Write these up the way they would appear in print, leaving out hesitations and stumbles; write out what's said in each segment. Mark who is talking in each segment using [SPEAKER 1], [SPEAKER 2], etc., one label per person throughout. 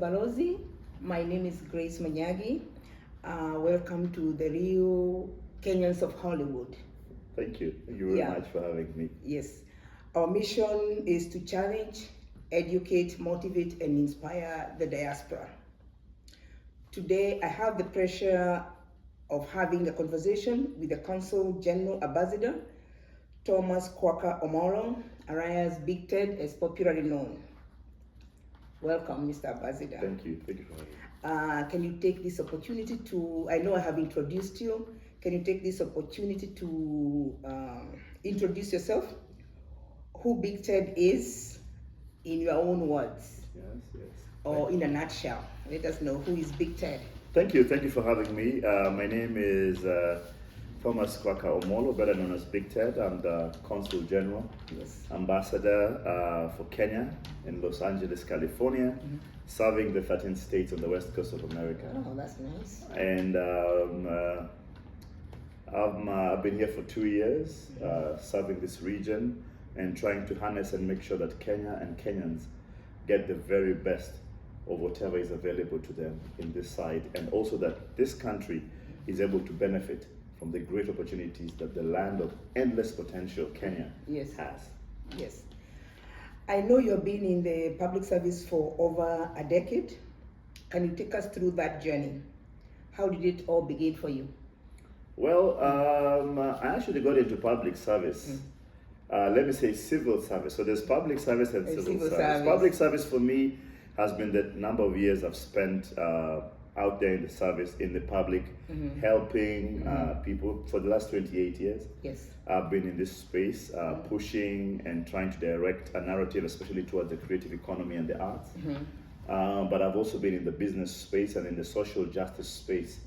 [SPEAKER 1] Balozi. My name is Grace Manyagi. Welcome to the Real Kenyans of Hollywood.
[SPEAKER 2] Thank you. Thank you very much for having me.
[SPEAKER 1] Yes. Our mission is to challenge, educate, motivate, and inspire the diaspora. Today, I have the pleasure of having a conversation with the Consul General Ambassador, Thomas Kwaka Omoro, alias Big Ted, as popularly known. Welcome, Mr. Ambassador.
[SPEAKER 2] Thank you. Thank you for having me.
[SPEAKER 1] Can you take this opportunity to, I know I have introduced you, can you take this opportunity to introduce yourself, who Big Ted is, in your own words?
[SPEAKER 2] Yes.
[SPEAKER 1] Or in a nutshell, let us know who is Big Ted.
[SPEAKER 2] Thank you for having me. My name is Thomas Kwaka Omolo, better known as Big Ted. I'm the Consul General, Ambassador for Kenya in Los Angeles, California, serving the 13 states on the west coast of America.
[SPEAKER 1] Oh, that's nice.
[SPEAKER 2] And I've been here for 2 years, serving this region and trying to harness and make sure that Kenya and Kenyans get the very best of whatever is available to them in this side, and also that this country is able to benefit from the great opportunities that the land of endless potential Kenya has.
[SPEAKER 1] Yes. I know you've been in the public service for over a decade. Can you take us through that journey? How did it all begin for you?
[SPEAKER 2] Well, I actually got into public service. Let me say civil service. So there's public service and civil service. Public service for me has been the number of years I've spent out there in the service, in the public, helping people for the last 28 years.
[SPEAKER 1] Yes.
[SPEAKER 2] I've been in this space, pushing and trying to direct a narrative, especially towards the creative economy and the arts. But I've also been in the business space and in the social justice space,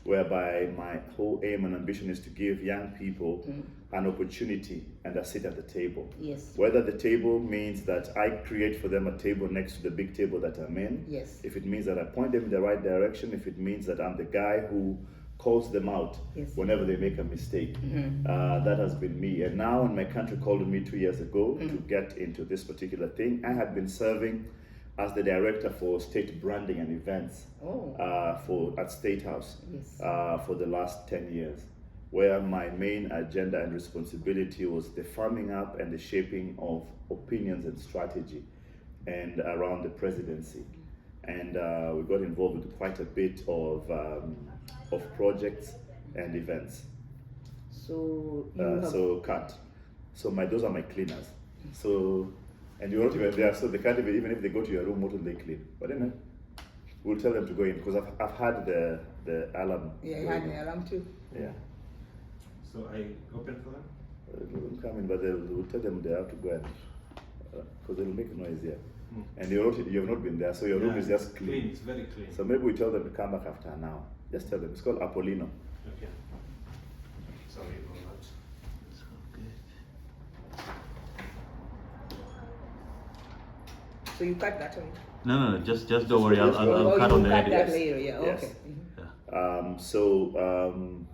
[SPEAKER 2] whereby my whole aim and ambition is to give young people an opportunity and a seat at the table. Whether the table means that I create for them a table next to the big table that I'm in, if it means that I point them in the right direction, if it means that I'm the guy who calls them out whenever they make a mistake. That has been me. And now when my country called on me 2 years ago to get into this particular thing, I had been serving as the director for state branding and events at State House for the last 10 years, where my main agenda and responsibility was the farming up and the shaping of opinions and strategy and around the presidency. And we got involved with quite a bit of projects and events.
[SPEAKER 1] So
[SPEAKER 2] those are my cleaners. And you're not even there, so they can't even if they go to your room, what will they clean? But anyway, we'll tell them to go in, because I've had the alarm.
[SPEAKER 1] Yeah, you had the alarm too.
[SPEAKER 2] Yeah.
[SPEAKER 3] So I open for them?
[SPEAKER 2] They will come in, but we'll tell them they have to go in, because they'll make noise here. And you've not been there, so your room is just clean.
[SPEAKER 3] It's very clean.
[SPEAKER 2] So maybe we tell them to come back after an hour. Just tell them, it's called Apollino.
[SPEAKER 3] Okay. Sorry about that.
[SPEAKER 1] So you cut that away?
[SPEAKER 4] No, just don't worry. I'll cut on the edit.
[SPEAKER 1] That later, yeah.
[SPEAKER 2] Yes.
[SPEAKER 1] Okay.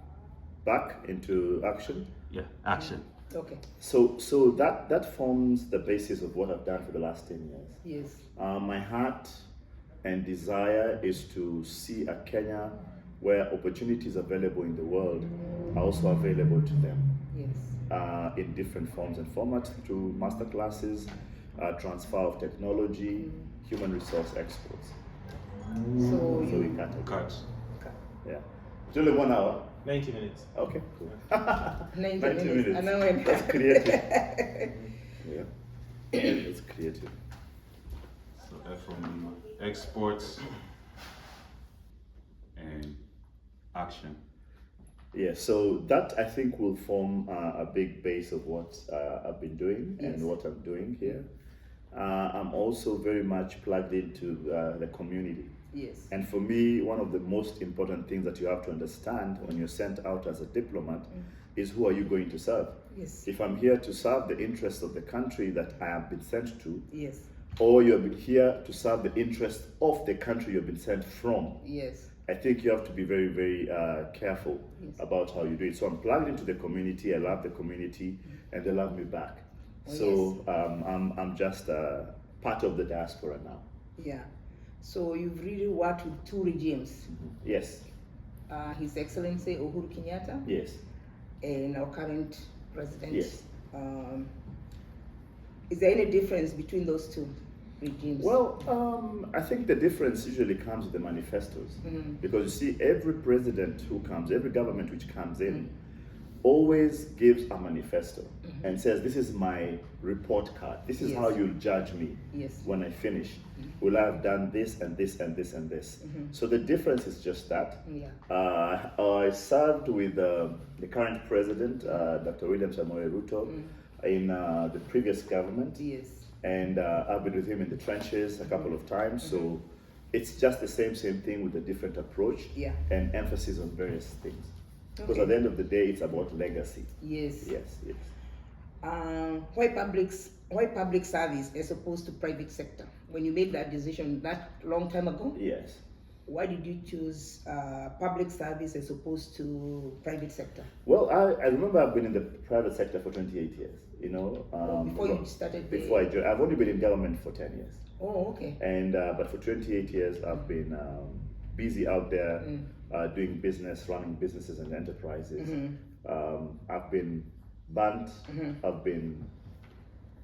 [SPEAKER 2] Back into action.
[SPEAKER 4] Yeah, action.
[SPEAKER 1] Okay.
[SPEAKER 2] So that forms the basis of what I've done for the last 10 years.
[SPEAKER 1] Yes.
[SPEAKER 2] My heart and desire is to see a Kenya where opportunities available in the world are also available to them.
[SPEAKER 1] Yes.
[SPEAKER 2] In different forms and formats, through master classes, transfer of technology, human resource exports.
[SPEAKER 1] So
[SPEAKER 2] we cut. Yeah. It's only 1 hour.
[SPEAKER 3] 90 minutes.
[SPEAKER 2] Okay, cool.
[SPEAKER 1] 90
[SPEAKER 2] minutes.
[SPEAKER 1] minutes. I know.
[SPEAKER 2] That's creative. Yeah. It's creative.
[SPEAKER 4] So from exports and action.
[SPEAKER 2] Yeah, so that I think will form a big base of what I've been doing and what I'm doing here. I'm also very much plugged into the community.
[SPEAKER 1] Yes.
[SPEAKER 2] And for me, one of the most important things that you have to understand when you're sent out as a diplomat is who are you going to serve?
[SPEAKER 1] Yes.
[SPEAKER 2] If I'm here to serve the interests of the country that I have been sent to,
[SPEAKER 1] yes,
[SPEAKER 2] or you're here to serve the interests of the country you've been sent from,
[SPEAKER 1] yes,
[SPEAKER 2] I think you have to be very, very careful about how you do it. So I'm plugged into the community. I love the community, and they love me back.
[SPEAKER 1] Oh,
[SPEAKER 2] so I'm just part of the diaspora now.
[SPEAKER 1] Yeah. So you've really worked with two regimes,
[SPEAKER 2] Yes,
[SPEAKER 1] His Excellency Uhuru Kenyatta
[SPEAKER 2] yes,
[SPEAKER 1] and our current president.
[SPEAKER 2] yes.
[SPEAKER 1] Is there any difference between those two regimes?
[SPEAKER 2] Well, I think the difference usually comes with the manifestos. Because you see, every president who comes, every government which comes in, always gives a manifesto and says, this is my report card. This is
[SPEAKER 1] Yes.
[SPEAKER 2] how you'll judge me
[SPEAKER 1] Yes.
[SPEAKER 2] when I finish. Will I have done this and this and this and this? So the difference is just that.
[SPEAKER 1] Yeah.
[SPEAKER 2] I served with the current president, Dr. William Samoei Ruto, in the previous government.
[SPEAKER 1] Yes.
[SPEAKER 2] And I've been with him in the trenches a couple of times. So it's just the same thing with a different approach
[SPEAKER 1] Yeah.
[SPEAKER 2] and emphasis on various things. Because
[SPEAKER 1] Okay.
[SPEAKER 2] at the end of the day, it's about legacy.
[SPEAKER 1] Yes.
[SPEAKER 2] Yes, yes.
[SPEAKER 1] Why public service as opposed to private sector? When you made that decision that long time ago,
[SPEAKER 2] Yes.
[SPEAKER 1] why did you choose public service as opposed to private sector?
[SPEAKER 2] Well, I remember I've been in the private sector for 28 years, you know.
[SPEAKER 1] Before you started the-
[SPEAKER 2] Before I joined, I've only been in government for 10 years.
[SPEAKER 1] Oh, okay.
[SPEAKER 2] And but for 28 years, I've been busy out there doing business, running businesses and enterprises. I've been burnt. I've been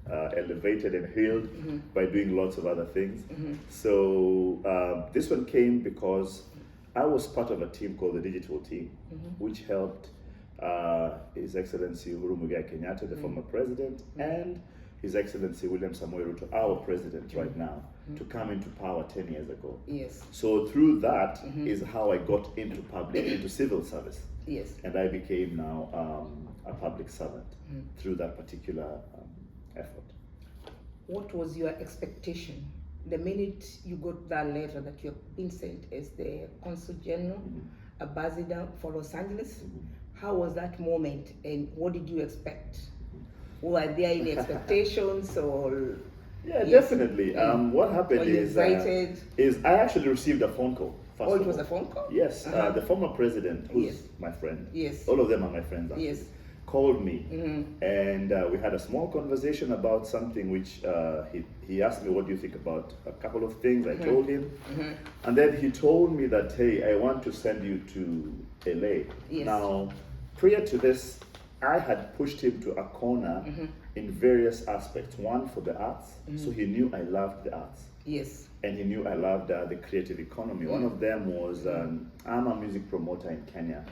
[SPEAKER 2] elevated and healed by doing lots of other things. So this one came because I was part of a team called the Digital Team, which helped His Excellency Uhuru Kenyatta, the former president, and His Excellency William Samoei Ruto, our president right now, to come into power 10 years ago.
[SPEAKER 1] Yes.
[SPEAKER 2] So through that is how I got into civil service.
[SPEAKER 1] Yes.
[SPEAKER 2] And I became now a public servant through that particular effort.
[SPEAKER 1] What was your expectation the minute you got that letter that you have been sent as the Consul General, Ambassador for Los Angeles? How was that moment and what did you expect? Were there any expectations or?
[SPEAKER 2] Yeah,
[SPEAKER 1] Yes.
[SPEAKER 2] definitely. What happened
[SPEAKER 1] Were you
[SPEAKER 2] is
[SPEAKER 1] excited?
[SPEAKER 2] I actually received a phone call. First
[SPEAKER 1] Oh, it
[SPEAKER 2] of
[SPEAKER 1] was
[SPEAKER 2] all.
[SPEAKER 1] a phone call?
[SPEAKER 2] Yes, the former president, who's
[SPEAKER 1] Yes.
[SPEAKER 2] my friend.
[SPEAKER 1] Yes.
[SPEAKER 2] All of them are my friends. Actually,
[SPEAKER 1] Yes.
[SPEAKER 2] called me, and we had a small conversation about something which he asked me, "What do you think about a couple of things?" I told him, and then he told me that, "Hey, I want to send you to LA."
[SPEAKER 1] Yes.
[SPEAKER 2] Now, prior to this, I had pushed him to a corner in various aspects. One for the arts, so he knew I loved the arts.
[SPEAKER 1] Yes.
[SPEAKER 2] And he knew I loved the creative economy. One of them was I'm a music promoter in Kenya,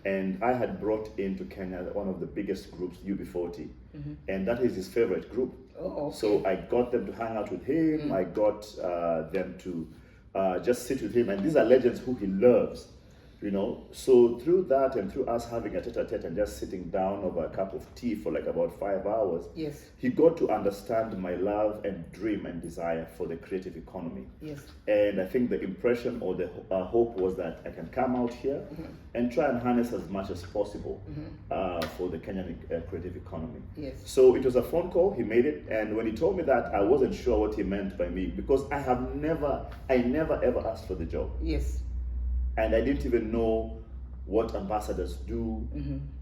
[SPEAKER 2] and I had brought into Kenya one of the biggest groups, UB40, and that is his favorite group.
[SPEAKER 1] Oh, okay.
[SPEAKER 2] So I got them to hang out with him. I got them to just sit with him, and these are legends who he loves. You know, so through that and through us having a tete-a-tete and just sitting down over a cup of tea for like about 5 hours,
[SPEAKER 1] Yes.
[SPEAKER 2] he got to understand my love and dream and desire for the creative economy.
[SPEAKER 1] Yes.
[SPEAKER 2] And I think the impression or the hope was that I can come out here and try and harness as much as possible for the Kenyan creative economy.
[SPEAKER 1] Yes.
[SPEAKER 2] So it was a phone call, he made it, and when he told me that, I wasn't sure what he meant by me because I never ever asked for the job.
[SPEAKER 1] Yes.
[SPEAKER 2] And I didn't even know what ambassadors do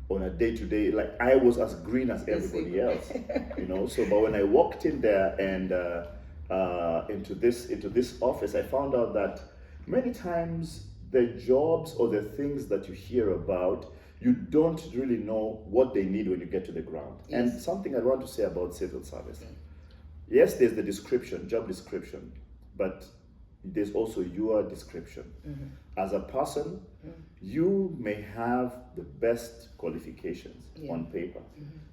[SPEAKER 2] on a day-to-day. Like I was as green as everybody else, you know. So, but when I walked in there and into this office, I found out that many times the jobs or the things that you hear about, you don't really know what they need when you get to the ground.
[SPEAKER 1] Yes.
[SPEAKER 2] And something I want to say about civil service. Yes, there's the description, job description, but there's also your description. As a person, you may have the best qualifications on paper,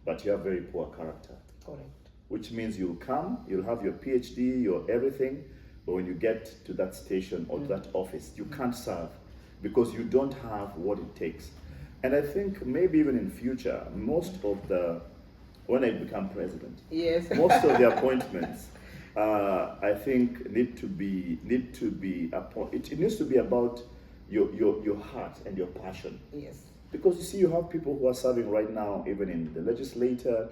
[SPEAKER 2] but you have very poor character.
[SPEAKER 1] Correct.
[SPEAKER 2] Which means you'll have your PhD, your everything, but when you get to that station or that office, you can't serve because you don't have what it takes. And I think maybe even in future, when I become president,
[SPEAKER 1] Yes.
[SPEAKER 2] most of the appointments I think it needs to be about your heart and your passion.
[SPEAKER 1] Yes.
[SPEAKER 2] Because you see, you have people who are serving right now, even in the legislature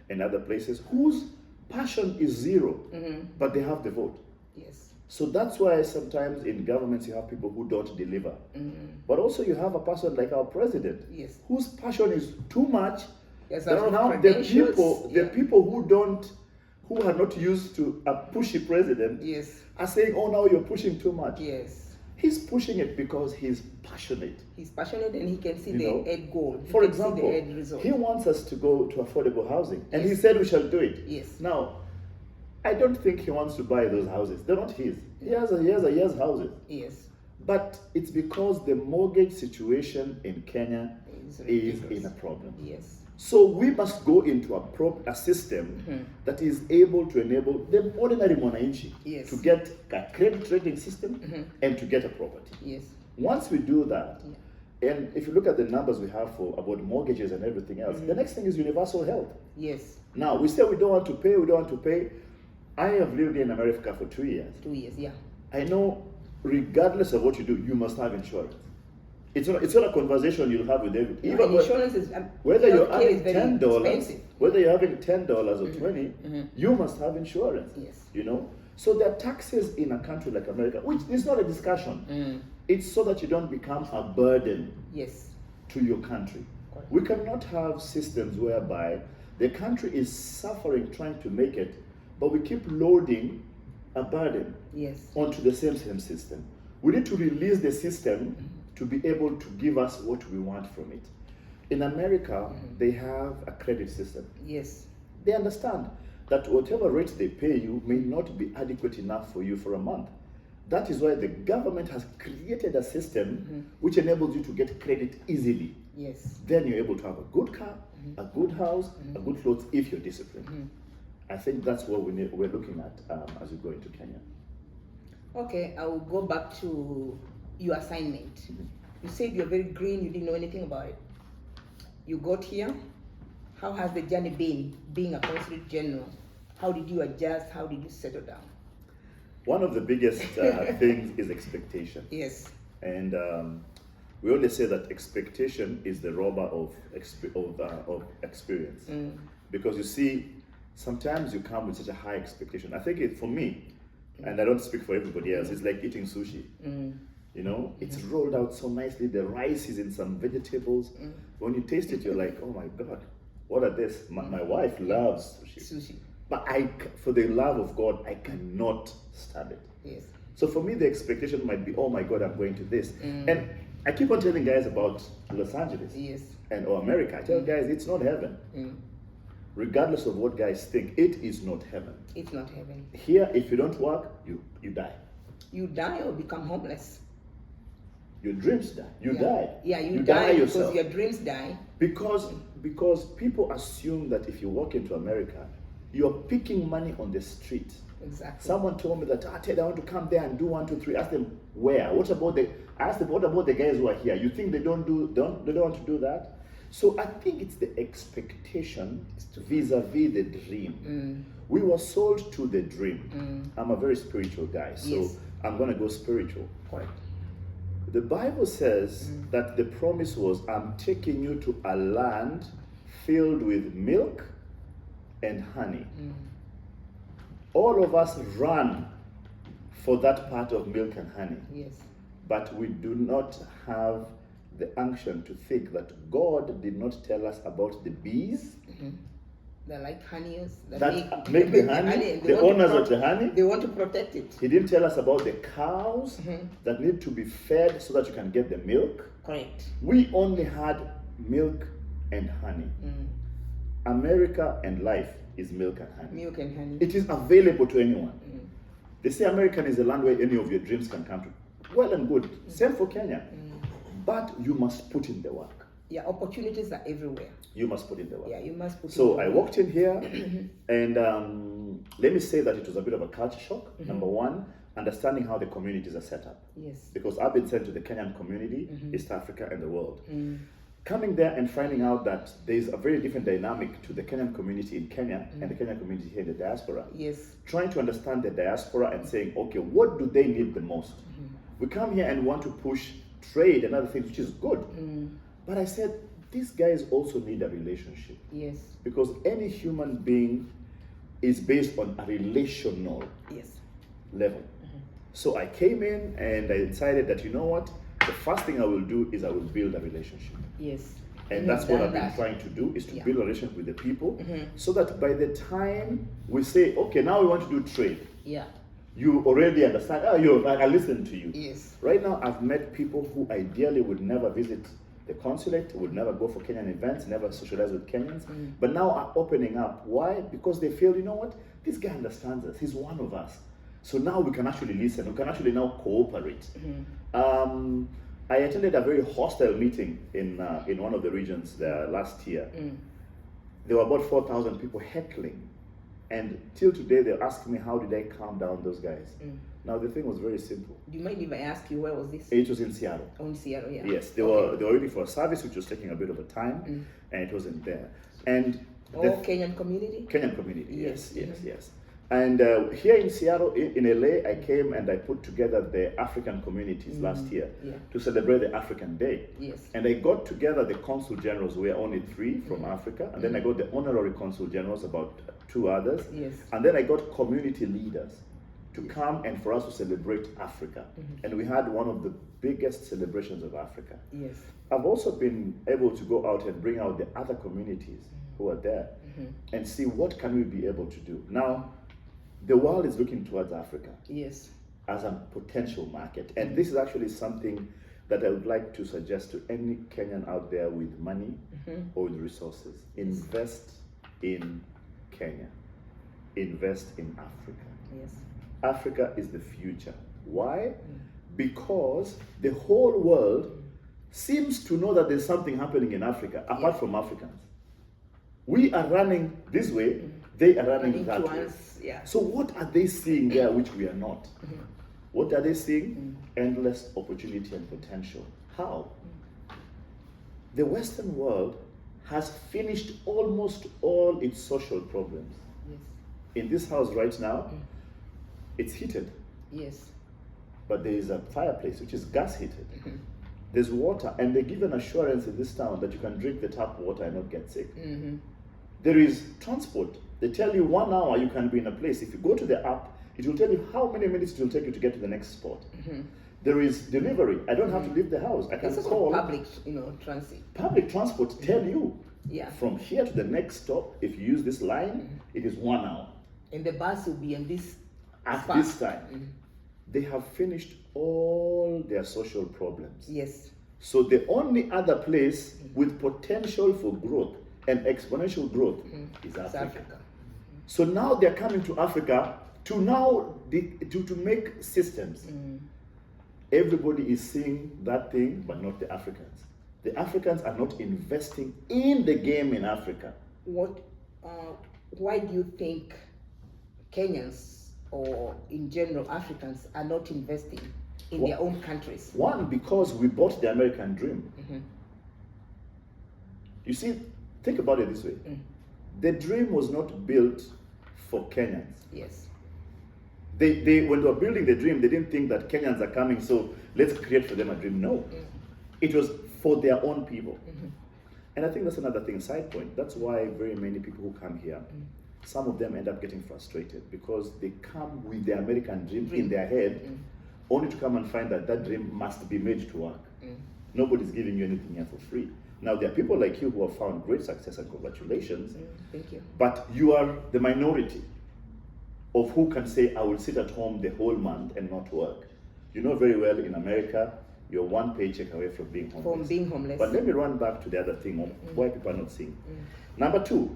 [SPEAKER 2] and other places, whose passion is zero, but they have the vote.
[SPEAKER 1] Yes.
[SPEAKER 2] So that's why sometimes in governments you have people who don't deliver. But also you have a person like our president,
[SPEAKER 1] Yes.
[SPEAKER 2] whose passion is too much.
[SPEAKER 1] Yes,
[SPEAKER 2] There are
[SPEAKER 1] of
[SPEAKER 2] now the
[SPEAKER 1] credentials,
[SPEAKER 2] people who are not used to a pushy president
[SPEAKER 1] Yes.
[SPEAKER 2] are saying, oh, now you're pushing too much.
[SPEAKER 1] Yes.
[SPEAKER 2] He's pushing it because he's passionate.
[SPEAKER 1] He's passionate and he can see
[SPEAKER 2] You
[SPEAKER 1] the
[SPEAKER 2] know,
[SPEAKER 1] end goal. He
[SPEAKER 2] For
[SPEAKER 1] can
[SPEAKER 2] example,
[SPEAKER 1] see the end result.
[SPEAKER 2] he wants us to go to affordable housing, and he
[SPEAKER 1] Yes.
[SPEAKER 2] said we shall do it.
[SPEAKER 1] Yes.
[SPEAKER 2] Now, I don't think he wants to buy those houses. They're not his. He has houses.
[SPEAKER 1] Yes.
[SPEAKER 2] But it's because the mortgage situation in Kenya
[SPEAKER 1] It's
[SPEAKER 2] is
[SPEAKER 1] ridiculous.
[SPEAKER 2] in a problem.
[SPEAKER 1] Yes.
[SPEAKER 2] So we must go into a system that is able to enable the ordinary mwananchi
[SPEAKER 1] Yes.
[SPEAKER 2] to get a credit rating system and to get a property.
[SPEAKER 1] Yes.
[SPEAKER 2] Once we do that, and if you look at the numbers we have for about mortgages and everything else, the next thing is universal health.
[SPEAKER 1] Yes.
[SPEAKER 2] Now, we say we don't want to pay. I have lived in America for 2 years.
[SPEAKER 1] 2 years, yeah.
[SPEAKER 2] I know, regardless of what you do, you must have insurance. It's not a conversation you'll have with everyone.
[SPEAKER 1] And insurance is
[SPEAKER 2] Whether you're
[SPEAKER 1] healthcare
[SPEAKER 2] having
[SPEAKER 1] is very
[SPEAKER 2] $10,
[SPEAKER 1] expensive.
[SPEAKER 2] whether you're having $10 or 20, you must have insurance.
[SPEAKER 1] Yes.
[SPEAKER 2] You know, so there are taxes in a country like America, which is not a discussion. It's so that you don't become a burden
[SPEAKER 1] Yes.
[SPEAKER 2] to your country.
[SPEAKER 1] Correct.
[SPEAKER 2] We cannot have systems whereby the country is suffering trying to make it, but we keep loading a burden
[SPEAKER 1] Yes.
[SPEAKER 2] onto the same system. We need to release the system to be able to give us what we want from it. In America, they have a credit system.
[SPEAKER 1] Yes.
[SPEAKER 2] They understand that whatever rates they pay you may not be adequate enough for you for a month. That is why the government has created a system which enables you to get credit easily.
[SPEAKER 1] Yes.
[SPEAKER 2] Then you're able to have a good car, a good house, a good clothes if you're disciplined. I think that's what we're looking at as we go into Kenya.
[SPEAKER 1] Okay, I will go back to your assignment. You said you're very green, you didn't know anything about it. You got here. How has the journey been, being a consulate general? How did you adjust? How did you settle down?
[SPEAKER 2] One of the biggest things is expectation.
[SPEAKER 1] Yes.
[SPEAKER 2] And we always say that expectation is the robber of experience. Because you see, sometimes you come with such a high expectation. I think for me, and I don't speak for everybody else, it's like eating sushi. You know, it's rolled out so nicely. The rice is in some vegetables. When you taste it, you're like, oh my God, what are this? My wife loves sushi.
[SPEAKER 1] Sushi.
[SPEAKER 2] But for the love of God, I cannot stand it.
[SPEAKER 1] Yes.
[SPEAKER 2] So for me, the expectation might be, oh my God, I'm going to this. And I keep on telling guys about Los Angeles
[SPEAKER 1] Yes.
[SPEAKER 2] or America. I tell guys, it's not heaven. Regardless of what guys think, it is not heaven.
[SPEAKER 1] It's not heaven.
[SPEAKER 2] Here, if you don't work, you die.
[SPEAKER 1] You die or become homeless.
[SPEAKER 2] Your dreams die. You die.
[SPEAKER 1] Yeah, you die
[SPEAKER 2] yourself.
[SPEAKER 1] because your dreams die.
[SPEAKER 2] Because people assume that if you walk into America, you're picking money on the street.
[SPEAKER 1] Exactly.
[SPEAKER 2] Someone told me that, Ted, I want to come there and do 1, 2, 3. Ask them where. What about the guys who are here? You think they don't want to do that? So I think it's the expectation vis-a-vis the dream. We were sold to the dream. I'm a very spiritual guy, so
[SPEAKER 1] Yes.
[SPEAKER 2] I'm going to go spiritual.
[SPEAKER 1] Correct.
[SPEAKER 2] The Bible says that the promise was, I'm taking you to a land filled with milk and honey. All of us run for that part of milk and honey.
[SPEAKER 1] Yes.
[SPEAKER 2] But we do not have the unction to think that God did not tell us about the bees
[SPEAKER 1] They're like honeys
[SPEAKER 2] that make the honey, the owners of the honey.
[SPEAKER 1] They want to protect it.
[SPEAKER 2] He didn't tell us about the cows that need to be fed so that you can get the milk.
[SPEAKER 1] Correct.
[SPEAKER 2] We only had milk and honey. America and life is milk and honey.
[SPEAKER 1] Milk and honey.
[SPEAKER 2] It is available to anyone. They say American is a land where any of your dreams can come to. Well and good. Same for Kenya. But you must put in the work.
[SPEAKER 1] Yeah, opportunities are everywhere.
[SPEAKER 2] You must put in the work.
[SPEAKER 1] Yeah, you must put in
[SPEAKER 2] So
[SPEAKER 1] the
[SPEAKER 2] I
[SPEAKER 1] work.
[SPEAKER 2] walked in here, and let me say that it was a bit of a culture shock. Number one, understanding how the communities are set up.
[SPEAKER 1] Yes.
[SPEAKER 2] Because I've been sent to the Kenyan community, East Africa, and the world. Coming there and finding out that there's a very different dynamic to the Kenyan community in Kenya and the Kenyan community here in the diaspora.
[SPEAKER 1] Yes.
[SPEAKER 2] Trying to understand the diaspora and saying, okay, what do they need the most? We come here and want to push trade and other things, which is good. But I said, these guys also need a relationship.
[SPEAKER 1] Yes.
[SPEAKER 2] Because any human being is based on a relational
[SPEAKER 1] Yes.
[SPEAKER 2] level. So I came in and I decided that, you know what? The first thing I will do is I will build a relationship.
[SPEAKER 1] Yes.
[SPEAKER 2] And
[SPEAKER 1] You
[SPEAKER 2] that's
[SPEAKER 1] have
[SPEAKER 2] what
[SPEAKER 1] done
[SPEAKER 2] I've been
[SPEAKER 1] that.
[SPEAKER 2] trying to do, is to
[SPEAKER 1] Yeah.
[SPEAKER 2] build a relationship with the people, so that by the time we say, okay, now we want to do trade,
[SPEAKER 1] Yeah.
[SPEAKER 2] you already understand, I listen to you.
[SPEAKER 1] Yes.
[SPEAKER 2] Right now, I've met people who ideally would never visit the consulate, would never go for Kenyan events, never socialize with Kenyans, but now are opening up. Why? Because they feel, you know what, this guy understands us, he's one of us. So now we can actually listen, we can actually now cooperate. I attended a very hostile meeting in one of the regions there last year. There were about 4,000 people heckling. And till today, they're asking me, how did I calm down those guys? Now, the thing was very simple.
[SPEAKER 1] Do you mind if I ask you where was this?
[SPEAKER 2] It was in Seattle.
[SPEAKER 1] On Seattle, yeah.
[SPEAKER 2] Yes, they were waiting for a service, which was taking a bit of a time, and it wasn't there. And
[SPEAKER 1] Kenyan community?
[SPEAKER 2] Kenyan community,
[SPEAKER 1] Yes.
[SPEAKER 2] yes. And here in Seattle, in LA, I came and I put together the African communities last year to celebrate the African Day.
[SPEAKER 1] Yes.
[SPEAKER 2] And I got together the consul generals, we are only 3 from Africa, and then I got the honorary consul generals, about 2 others.
[SPEAKER 1] Yes.
[SPEAKER 2] And then I got community leaders to come and for us to celebrate Africa. And we had one of the biggest celebrations of Africa.
[SPEAKER 1] Yes.
[SPEAKER 2] I've also been able to go out and bring out the other communities who are there and see what can we be able to do. Now, the world is looking towards Africa
[SPEAKER 1] Yes.
[SPEAKER 2] as a potential market. And this is actually something that I would like to suggest to any Kenyan out there with money or with resources. Invest in Kenya. Invest in Africa.
[SPEAKER 1] Yes.
[SPEAKER 2] Africa is the future. Why? Because the whole world seems to know that there's something happening in Africa, apart from Africans. We are running this way, they are running that way.
[SPEAKER 1] Yeah.
[SPEAKER 2] So what are they seeing there which we are not? What are they seeing? Endless opportunity and potential. How? The Western world has finished almost all its social problems.
[SPEAKER 1] Yes.
[SPEAKER 2] In this house right now, it's heated,
[SPEAKER 1] Yes.
[SPEAKER 2] but there is a fireplace which is gas heated. There's water, and they give an assurance in this town that you can drink the tap water and not get sick. There is transport. They tell you 1 hour you can be in a place. If you go to the app, it will tell you how many minutes it will take you to get to the next spot. There is delivery. I don't have to leave the house. I can
[SPEAKER 1] It's also
[SPEAKER 2] call.
[SPEAKER 1] public, transit.
[SPEAKER 2] Public transport tell you
[SPEAKER 1] Yeah.
[SPEAKER 2] from here to the next stop, if you use this line, it is 1 hour.
[SPEAKER 1] And the bus will be in this
[SPEAKER 2] At
[SPEAKER 1] spot.
[SPEAKER 2] this time, they have finished all their social problems.
[SPEAKER 1] Yes.
[SPEAKER 2] So the only other place with potential for growth and exponential growth is
[SPEAKER 1] It's
[SPEAKER 2] Africa.
[SPEAKER 1] Africa.
[SPEAKER 2] So now they're coming to Africa to now to make systems. Everybody is seeing that thing, but not the Africans. The Africans are not investing in the game in Africa.
[SPEAKER 1] Why do you think Kenyans or in general Africans are not investing in their own countries?
[SPEAKER 2] One, because we bought the American dream. You see, think about it this way. The dream was not built for Kenyans.
[SPEAKER 1] Yes.
[SPEAKER 2] They when they were building the dream, they didn't think that Kenyans are coming, so let's create for them a dream. No. It was for their own people. And I think that's another thing, side point. That's why very many people who come here, some of them end up getting frustrated because they come with the American dream in their head, only to come and find that that dream must be made to work. Nobody's giving you anything here for free. Now, there are people like you who have found great success, and congratulations.
[SPEAKER 1] Thank you.
[SPEAKER 2] But you are the minority of who can say, I will sit at home the whole month and not work. You know very well in America, you're one paycheck away from being homeless.
[SPEAKER 1] From being homeless.
[SPEAKER 2] But let me run back to the other thing of why people are not seeing. Number 2,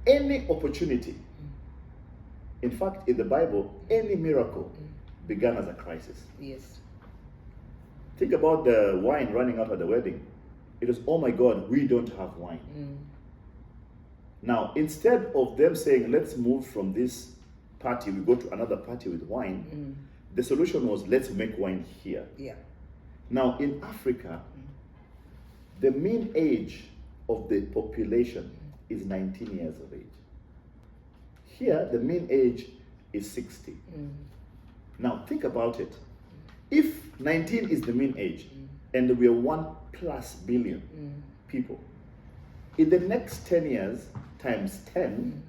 [SPEAKER 2] any opportunity, in fact, in the Bible, any miracle began as a crisis.
[SPEAKER 1] Yes.
[SPEAKER 2] Think about the wine running out at the wedding. It was, oh my God, we don't have wine. Now, instead of them saying, let's move from this party, we go to another party with wine, the solution was, let's make wine here.
[SPEAKER 1] Yeah.
[SPEAKER 2] Now, in Africa, the mean age of the population is 19 years of age. Here, the mean age is 60. Now, think about it. If 19 is the mean age, and we are 1+ billion people, in the next 10 years, times 10,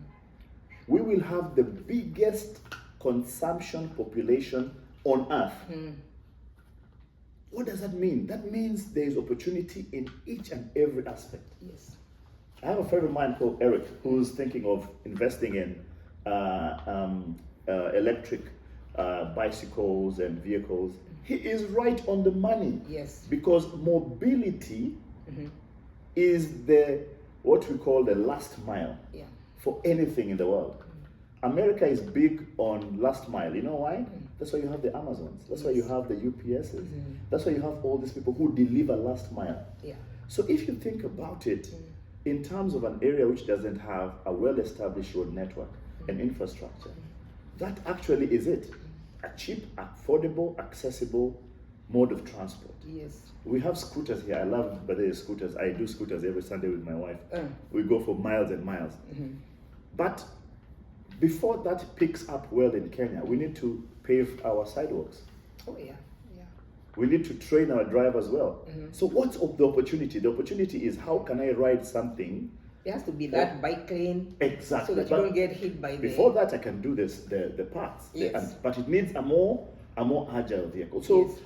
[SPEAKER 2] we will have the biggest consumption population on earth. What does that mean? That means there is opportunity in each and every aspect.
[SPEAKER 1] Yes.
[SPEAKER 2] I have a friend of mine called Eric who's thinking of investing in electric bicycles and vehicles. He is right on the money.
[SPEAKER 1] Yes.
[SPEAKER 2] Because mobility is what we call the last mile for anything in the world. America is big on last mile. You know why? That's why you have the Amazons. That's why you have the UPSs. That's why you have all these people who deliver last mile.
[SPEAKER 1] Yeah.
[SPEAKER 2] So if you think about it, in terms of an area which doesn't have a well-established road network and infrastructure, that actually is it. A cheap, affordable, accessible mode of transport.
[SPEAKER 1] Yes.
[SPEAKER 2] We have scooters here. I love, by the way, scooters. I do scooters every Sunday with my wife. We go for miles and miles. But before that picks up well in Kenya, we need to pave our sidewalks.
[SPEAKER 1] Oh yeah, yeah.
[SPEAKER 2] We need to train our drivers well. So what's the opportunity? The opportunity is how can I ride something?
[SPEAKER 1] There has to be that bike lane.
[SPEAKER 2] Exactly.
[SPEAKER 1] So that you don't get hit by
[SPEAKER 2] before that I can do the parts.
[SPEAKER 1] Yes.
[SPEAKER 2] But it needs a more agile vehicle. So
[SPEAKER 1] Yes.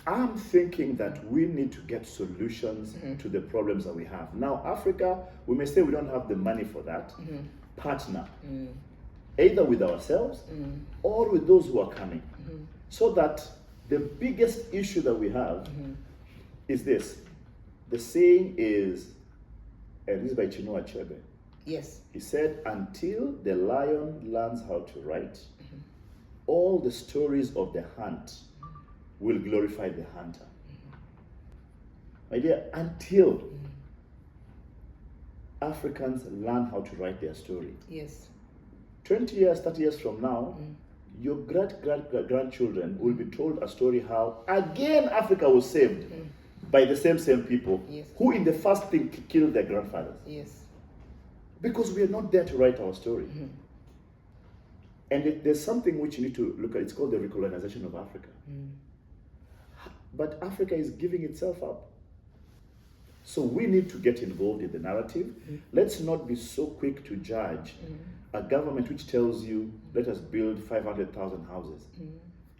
[SPEAKER 2] I'm thinking that we need to get solutions to the problems that we have. Now, Africa, we may say we don't have the money for that. Partner, either with ourselves or with those who are coming. So that the biggest issue that we have is this. The saying is, and this is by Chinua Achebe.
[SPEAKER 1] Yes.
[SPEAKER 2] He said, until the lion learns how to write, all the stories of the hunt will glorify the hunter. My dear, until Africans learn how to write their story.
[SPEAKER 1] Yes.
[SPEAKER 2] 20 years, 30 years from now, your grandchildren will be told a story how again Africa was saved by the same people who in the first thing killed their grandfathers.
[SPEAKER 1] Yes.
[SPEAKER 2] Because we are not there to write our story. And there's something which you need to look at. It's called the recolonization of Africa. But Africa is giving itself up. So we need to get involved in the narrative. Let's not be so quick to judge a government which tells you, let us build 500,000 houses.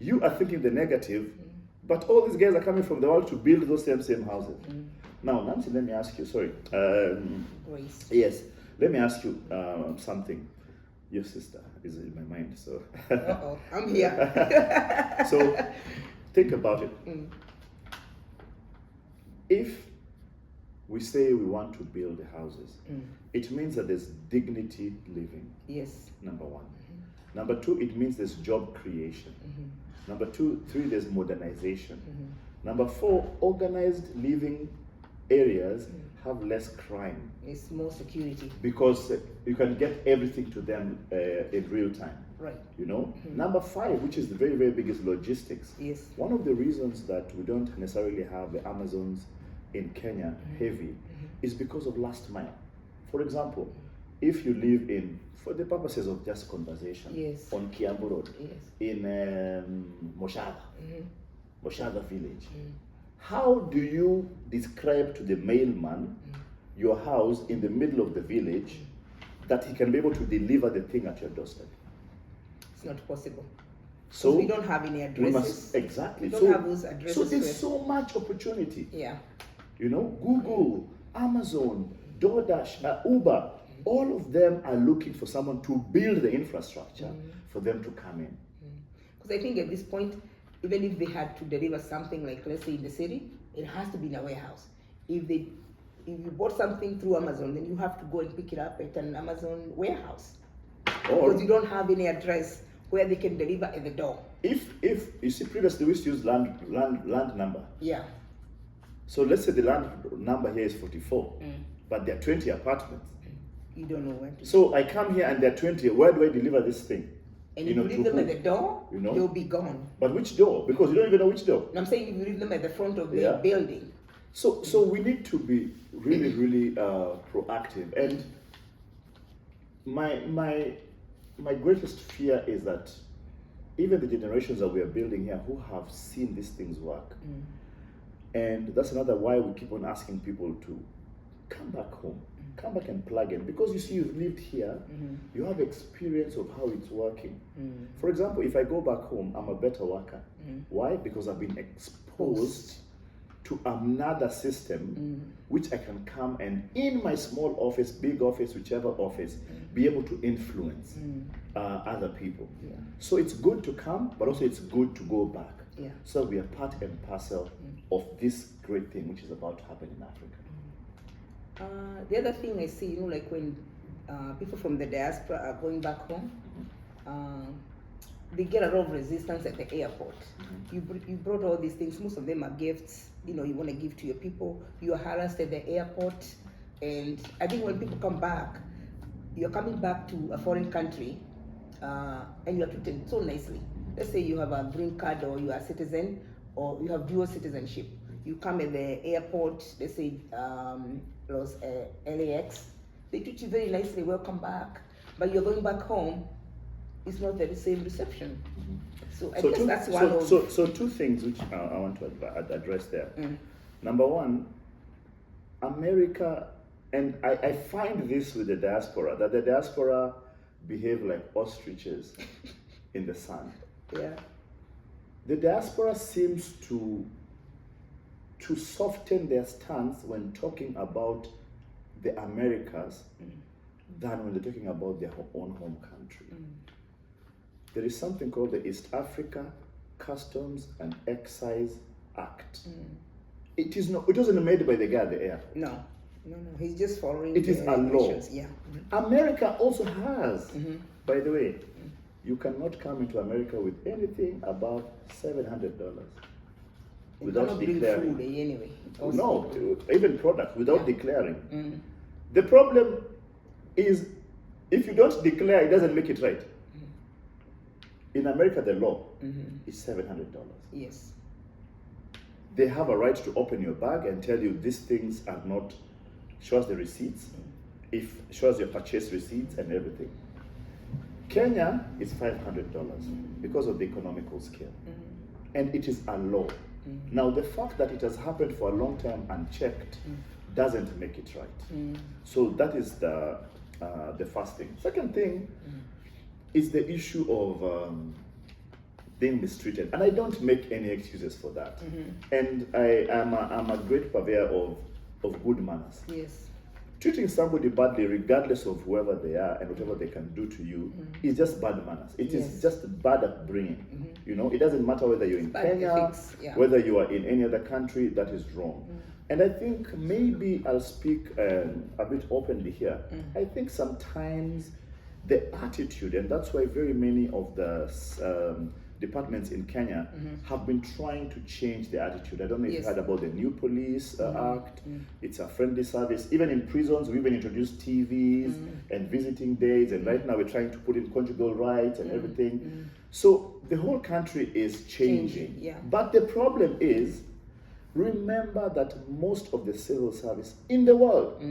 [SPEAKER 2] You are thinking the negative, but all these guys are coming from the world to build those same houses. Now, Nancy, let me ask you, sorry.
[SPEAKER 1] Grace.
[SPEAKER 2] Yes, let me ask you something. Your sister is in my mind, so.
[SPEAKER 1] Uh-oh, I'm here.
[SPEAKER 2] So, think about it. If we say we want to build the houses, it means that there's dignity living.
[SPEAKER 1] Yes.
[SPEAKER 2] Number one. Number two, it means there's job creation. Number two, three, there's modernization. Number four, organized living areas have less crime.
[SPEAKER 1] It's more security.
[SPEAKER 2] Because you can get everything to them in real time.
[SPEAKER 1] Right.
[SPEAKER 2] You know? Number five, which is the very, very biggest, logistics.
[SPEAKER 1] Yes.
[SPEAKER 2] One of the reasons that we don't necessarily have the Amazons in Kenya heavy is because of last mile. For example, if you live in, for the purposes of just conversation, on Kiambu Road, in Moshada village, how do you describe to the mailman your house in the middle of the village that he can be able to deliver the thing at your doorstep?
[SPEAKER 1] It's not possible.
[SPEAKER 2] So
[SPEAKER 1] we don't have any addresses.
[SPEAKER 2] Exactly.
[SPEAKER 1] We don't have those addresses.
[SPEAKER 2] So there's so much opportunity.
[SPEAKER 1] Yeah.
[SPEAKER 2] You know, Google, Amazon, DoorDash, Uber, all of them are looking for someone to build the infrastructure for them to come in.
[SPEAKER 1] Because I think at this point, even if they had to deliver something like, let's say in the city, it has to be in a warehouse. If you bought something through Amazon, then you have to go and pick it up at an Amazon warehouse. Because you don't have any address where they can deliver at the door.
[SPEAKER 2] If you see, previously we used to use land number.
[SPEAKER 1] Yeah.
[SPEAKER 2] So let's say the land number here is 44, but there are 20 apartments.
[SPEAKER 1] You don't know where to.
[SPEAKER 2] So I come here and there are 20. Where do I deliver this thing?
[SPEAKER 1] And if you leave them at the door, they'll be gone.
[SPEAKER 2] But which door? Because you don't even know which door.
[SPEAKER 1] And I'm saying if you leave them at the front of the building.
[SPEAKER 2] So we need to be really, really proactive. And my greatest fear is that even the generations that we are building here who have seen these things work, and that's another why we keep on asking people to come back home, come back and plug in. Because you see, you've lived here, you have experience of how it's working. For example, if I go back home, I'm a better worker. Why? Because I've been exposed to another system which I can come and in my small office, big office, whichever office, be able to influence other people.
[SPEAKER 1] Yeah.
[SPEAKER 2] So it's good to come, but also it's good to go back.
[SPEAKER 1] Yeah.
[SPEAKER 2] So we are part and parcel of this great thing which is about to happen in Africa.
[SPEAKER 1] The other thing I see, like when people from the diaspora are going back home, they get a lot of resistance at the airport. You brought all these things. Most of them are gifts. You want to give to your people. You are harassed at the airport, and I think when people come back, you're coming back to a foreign country, and you are treated so nicely. Let's say you have a green card, or you are a citizen, or you have dual citizenship. You come at the airport. Let's say LAX. They treat you very nicely. Welcome back. But you're going back home. It's not the same reception. So I guess that's one of...
[SPEAKER 2] So two things which I want to address there. Number one, America, and I find this with the diaspora, that the diaspora behave like ostriches in the sun.
[SPEAKER 1] Yeah.
[SPEAKER 2] The diaspora seems to soften their stance when talking about the Americas than when they're talking about their own home country. There is something called the East Africa Customs and Excise Act. It wasn't made by the guy at the airport.
[SPEAKER 1] No. He's just following.
[SPEAKER 2] It is a law.
[SPEAKER 1] Yeah.
[SPEAKER 2] America also has. By the way, you cannot come into America with anything above $700 without declaring.
[SPEAKER 1] Food anyway.
[SPEAKER 2] No, even products without declaring. The problem is if you don't declare, it doesn't make it right. In America, the law is $700.
[SPEAKER 1] Yes.
[SPEAKER 2] They have a right to open your bag and tell you these things are not, show us the receipts, show us your purchase receipts and everything. Kenya is $500 because of the economical scale. And it is a law. Now, the fact that it has happened for a long time unchecked doesn't make it right. So that is the first thing. Second thing is the issue of being mistreated. And I don't make any excuses for that. And I'm a great purveyor of good manners.
[SPEAKER 1] Yes.
[SPEAKER 2] Treating somebody badly, regardless of whoever they are and whatever they can do to you, is just bad manners. It is just bad upbringing. It doesn't matter whether you're in Kenya, whether you are in any other country, that is wrong. And I think maybe I'll speak a bit openly here. I think sometimes the attitude, and that's why very many of the departments in Kenya have been trying to change the attitude. I don't know if you heard about the new police act. It's a friendly service. Even in prisons, we even introduced TVs and visiting days, and right now we're trying to put in conjugal rights and everything. So the whole country is changing. But the problem is, remember that most of the civil service in the world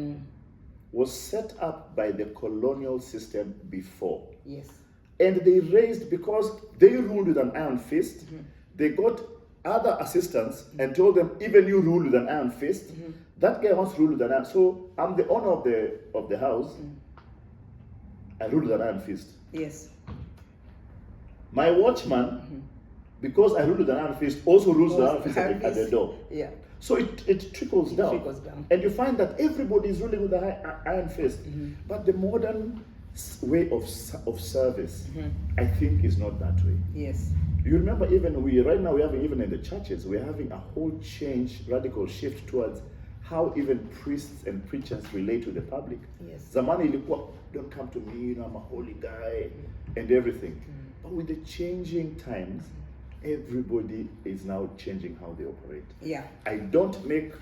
[SPEAKER 2] was set up by the colonial system before.
[SPEAKER 1] Yes.
[SPEAKER 2] And they raised, because they ruled with an iron fist, they got other assistants and told them, even you rule with an iron fist. That guy once ruled with an iron. So I'm the owner of the house. I rule with an iron fist.
[SPEAKER 1] Yes.
[SPEAKER 2] My watchman, because I rule with an iron fist, also rules with an iron fist at the door.
[SPEAKER 1] Yeah.
[SPEAKER 2] So it trickles down. And you find that everybody is ruling with an iron fist. But the modern way of service, I think, is not that way.
[SPEAKER 1] Yes.
[SPEAKER 2] You remember, right now, even in the churches, we're having a whole change, radical shift towards how even priests and preachers relate to the public.
[SPEAKER 1] Yes.
[SPEAKER 2] Zamani ilikuwa, don't come to me, I'm a holy guy, and everything. But with the changing times, everybody is now changing how they operate.
[SPEAKER 1] Yeah.
[SPEAKER 2] I don't make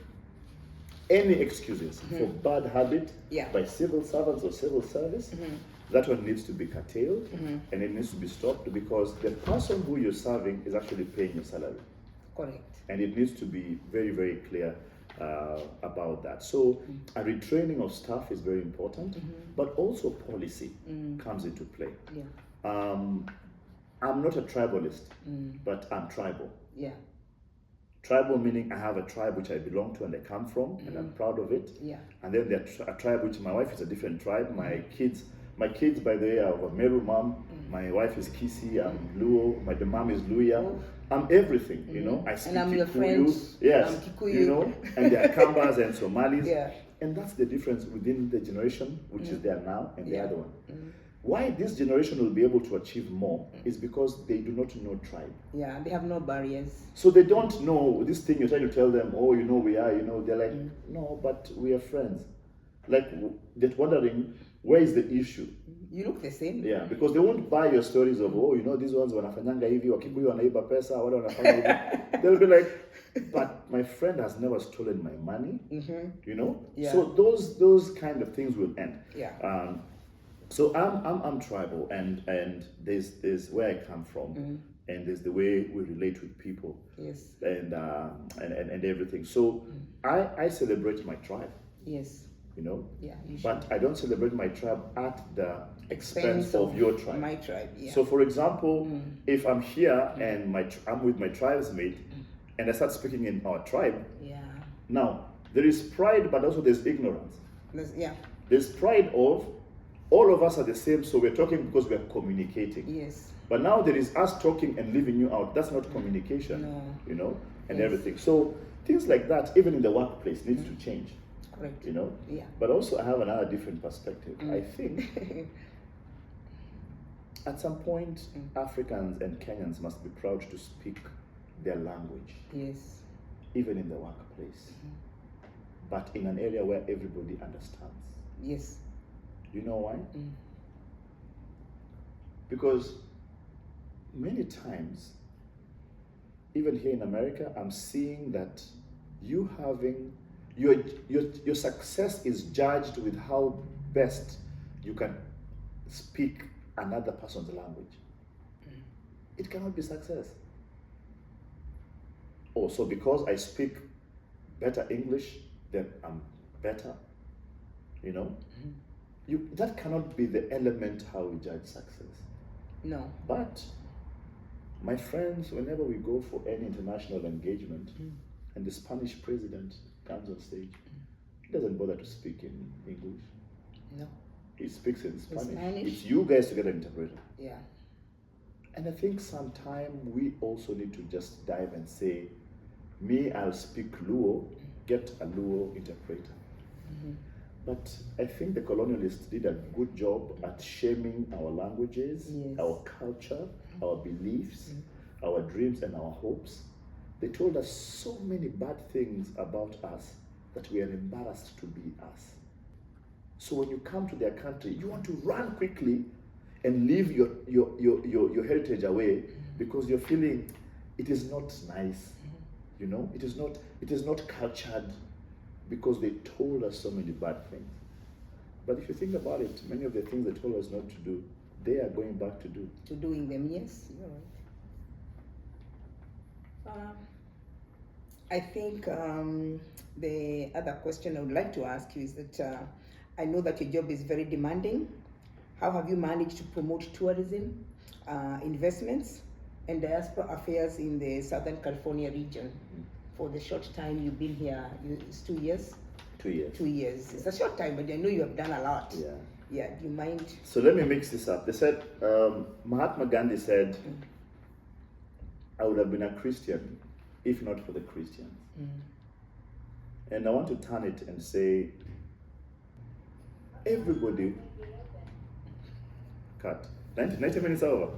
[SPEAKER 2] any excuses for bad habit by civil servants or civil service. That one needs to be curtailed and it needs to be stopped, because the person who you're serving is actually paying your salary.
[SPEAKER 1] Correct.
[SPEAKER 2] And it needs to be very, very clear about that. So a retraining of staff is very important, but also policy comes into play.
[SPEAKER 1] Yeah.
[SPEAKER 2] I'm not a tribalist, but I'm tribal.
[SPEAKER 1] Yeah.
[SPEAKER 2] Tribal meaning I have a tribe which I belong to and I come from, and I'm proud of it.
[SPEAKER 1] Yeah.
[SPEAKER 2] And then there's a tribe which my wife is a different tribe. My kids, by the way, are of a Meru mom. My wife is Kisi, I'm Luo, my mom is Luya. I'm everything, you know. I speak
[SPEAKER 1] And I'm your
[SPEAKER 2] Kikuyu,
[SPEAKER 1] friend.
[SPEAKER 2] yes,
[SPEAKER 1] I'm Kikuyu.
[SPEAKER 2] you know, and there are Kambas and Somalis.
[SPEAKER 1] Yeah.
[SPEAKER 2] And that's the difference within the generation which is there now and the
[SPEAKER 1] Yeah.
[SPEAKER 2] other one. Why this generation will be able to achieve more is because they do not know tribe.
[SPEAKER 1] Yeah, they have no barriers.
[SPEAKER 2] So they don't know this thing you're trying to tell them, oh, you know, we are, you know, they're like, no, but we are friends. Like, they're wondering, where is the issue?
[SPEAKER 1] You look the same.
[SPEAKER 2] Yeah, because they won't buy your stories of, oh, you know, these ones wanafanyanga hivi, wakikuyu wanaiba pesa, wale wanafanya hivi. They'll be like, but my friend has never stolen my money, you know?
[SPEAKER 1] Yeah.
[SPEAKER 2] So those kind of things will end.
[SPEAKER 1] Yeah.
[SPEAKER 2] So I'm tribal, and there's where I come from, and there's the way we relate with people,
[SPEAKER 1] Yes.
[SPEAKER 2] and everything. So I celebrate my tribe,
[SPEAKER 1] Yes.
[SPEAKER 2] you know,
[SPEAKER 1] Yeah. You should.
[SPEAKER 2] but I don't celebrate my tribe at the expense
[SPEAKER 1] Expense
[SPEAKER 2] of your tribe.
[SPEAKER 1] My tribe. Yeah.
[SPEAKER 2] So, for example, if I'm here and I'm with my tribesmate, and I start speaking in our tribe,
[SPEAKER 1] yeah.
[SPEAKER 2] now there is pride, but also there's ignorance.
[SPEAKER 1] Yeah.
[SPEAKER 2] There's pride of all of us are the same, so we're talking because we're communicating.
[SPEAKER 1] Yes.
[SPEAKER 2] But now there is us talking and leaving you out. That's not communication,
[SPEAKER 1] No.
[SPEAKER 2] you know, and
[SPEAKER 1] Yes.
[SPEAKER 2] everything. So things like that, even in the workplace, needs to change,
[SPEAKER 1] Correct.
[SPEAKER 2] you know.
[SPEAKER 1] Yeah.
[SPEAKER 2] But also, I have another different perspective. I think at some point, Africans and Kenyans must be proud to speak their language,
[SPEAKER 1] Yes.
[SPEAKER 2] even in the workplace, but in an area where everybody understands.
[SPEAKER 1] Yes.
[SPEAKER 2] You know why? Because many times, even here in America, I'm seeing that you having your success is judged with how best you can speak another person's language. It cannot be success. Oh, so because I speak better English, then I'm better. You know? That cannot be the element how we judge success.
[SPEAKER 1] No.
[SPEAKER 2] But my friends, whenever we go for any international engagement and the Spanish president comes on stage, he doesn't bother to speak in English.
[SPEAKER 1] No.
[SPEAKER 2] He speaks in Spanish.
[SPEAKER 1] Spanish.
[SPEAKER 2] It's you guys to get an interpreter.
[SPEAKER 1] Yeah.
[SPEAKER 2] And I think sometime we also need to just dive and say, me, I'll speak Luo, get a Luo interpreter. But I think the colonialists did a good job at shaming our languages,
[SPEAKER 1] Yes.
[SPEAKER 2] our culture, our beliefs, our dreams, and our hopes. They told us so many bad things about us that we are embarrassed to be us. So when you come to their country, you want to run quickly and leave your heritage away because you're feeling it is not nice, you know, it is not cultured, because they told us so many bad things. But if you think about it, many of the things they told us not to do, they are going back to do.
[SPEAKER 1] To doing them, yes, you're right. I think the other question I would like to ask you is that I know that your job is very demanding. How have you managed to promote tourism, investments, and diaspora affairs in the Southern California region? For the short time you've been here, it's 2 years?
[SPEAKER 2] 2 years.
[SPEAKER 1] 2 years. It's a short time, but I know you have done a lot.
[SPEAKER 2] Yeah.
[SPEAKER 1] Yeah, do you mind?
[SPEAKER 2] So let me mix this up. They said, Mahatma Gandhi said, I would have been a Christian if not for the Christians. And I want to turn it and say, everybody, cut. 90 minutes over.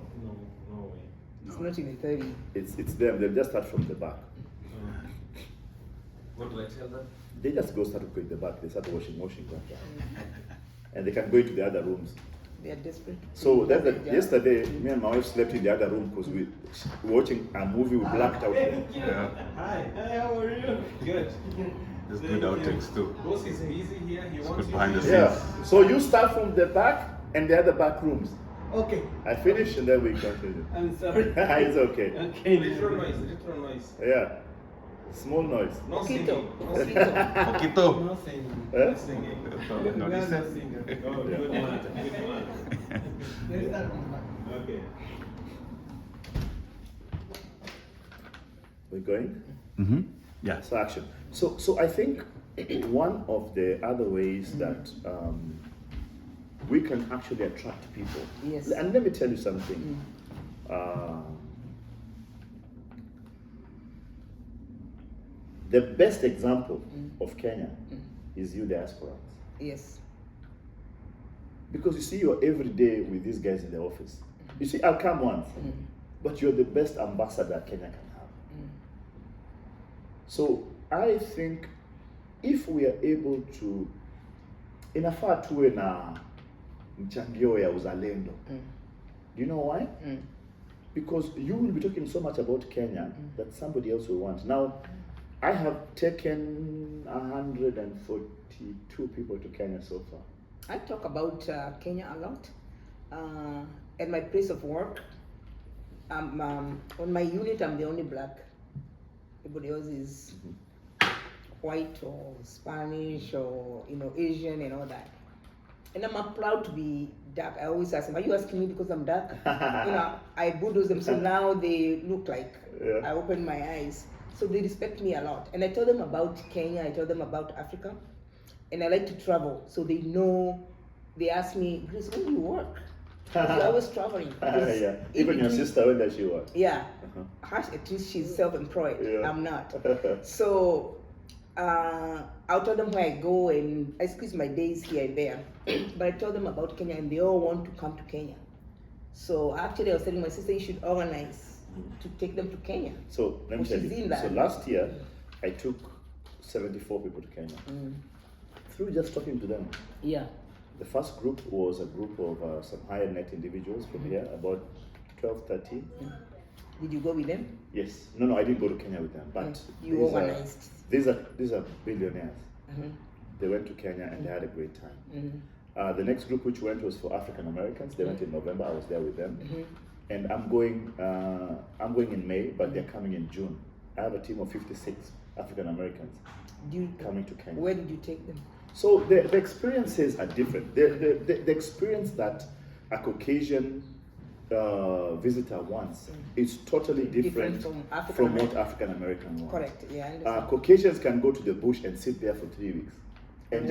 [SPEAKER 3] No way.
[SPEAKER 1] It's not even 30.
[SPEAKER 2] It's them. They'll just start from the back.
[SPEAKER 3] What do I tell them?
[SPEAKER 2] They just go start to in the back. They start washing. And they can go into the other rooms.
[SPEAKER 1] They are desperate.
[SPEAKER 2] So that's
[SPEAKER 1] Yeah.
[SPEAKER 2] yesterday, me and my wife slept in the other room because we were watching a movie. We blacked out.
[SPEAKER 4] Yeah.
[SPEAKER 3] Hi, how are you? Good.
[SPEAKER 4] There's good outtakes too.
[SPEAKER 3] Boss is busy here. He
[SPEAKER 4] It's
[SPEAKER 3] wants
[SPEAKER 4] good
[SPEAKER 3] you
[SPEAKER 4] behind the
[SPEAKER 3] to-
[SPEAKER 2] Yeah.
[SPEAKER 4] scenes.
[SPEAKER 2] So you start from the back and the other back rooms.
[SPEAKER 5] Okay,
[SPEAKER 2] I finish and then we continue.
[SPEAKER 5] I'm sorry.
[SPEAKER 2] It's okay.
[SPEAKER 5] Okay.
[SPEAKER 3] Little noise.
[SPEAKER 2] Yeah. Small noise.
[SPEAKER 3] No
[SPEAKER 1] Poquito.
[SPEAKER 3] singing.
[SPEAKER 1] Poquito.
[SPEAKER 4] Poquito.
[SPEAKER 5] No singing.
[SPEAKER 2] Eh?
[SPEAKER 3] No singing.
[SPEAKER 4] No,
[SPEAKER 5] We are
[SPEAKER 4] this
[SPEAKER 5] not
[SPEAKER 4] is-
[SPEAKER 5] singer.
[SPEAKER 3] Oh, good man. Good man.
[SPEAKER 5] Let's start from back.
[SPEAKER 3] Okay.
[SPEAKER 2] We're going?
[SPEAKER 4] Mm-hmm. Yeah.
[SPEAKER 2] So action. So I think one of the other ways that we can actually attract people.
[SPEAKER 1] Yes.
[SPEAKER 2] And let me tell you something. The best example of Kenya is you diasporans.
[SPEAKER 1] Yes.
[SPEAKER 2] Because you see, you're every day with these guys in the office. You see, I'll come once, but you're the best ambassador Kenya can have. So I think if we are able to, inafaa tuwe na mchangio ya uzalendo. Do you know why? Because you will be talking so much about Kenya that somebody else will want. Now, I have taken 142 people to Kenya so far.
[SPEAKER 1] I talk about Kenya a lot. At my place of work, on my unit, I'm the only black. Everybody else is white or Spanish or Asian and all that. And I'm proud to be dark. I always ask them, "Are you asking me because I'm dark?" I bulldoze them, so now they look like I open my eyes. So they respect me a lot. And I tell them about Kenya. I tell them about Africa. And I like to travel, so they know. They ask me, "Grace, where do you work? You're always traveling."
[SPEAKER 2] Yeah. Even your sister, where does she work?
[SPEAKER 1] Yeah. At least she's self-employed.
[SPEAKER 2] Yeah.
[SPEAKER 1] I'm not. So I'll tell them where I go, and I squeeze my days here and there. But I tell them about Kenya, and they all want to come to Kenya. So actually, I was telling my sister, you should organize to take them to Kenya.
[SPEAKER 2] So let me tell you. So last year, I took 74 people to Kenya through just talking to them.
[SPEAKER 1] Yeah.
[SPEAKER 2] The first group was a group of some higher net individuals from here, about 12, 13.
[SPEAKER 1] Did you go with them?
[SPEAKER 2] Yes. No, I didn't go to Kenya with them, but
[SPEAKER 1] you organized.
[SPEAKER 2] These are billionaires. They went to Kenya and they had a great time. The next group which went was for African Americans. They went in November. I was there with them. And I'm going in May, but they're coming in June. I have a team of 56 African Americans coming to Kenya.
[SPEAKER 1] Where did you take them?
[SPEAKER 2] So the experiences are different. The experience that a Caucasian visitor wants is totally different from what African American wants.
[SPEAKER 1] Correct. Yeah, I understand.
[SPEAKER 2] Caucasians can go to the bush and sit there for 3 weeks and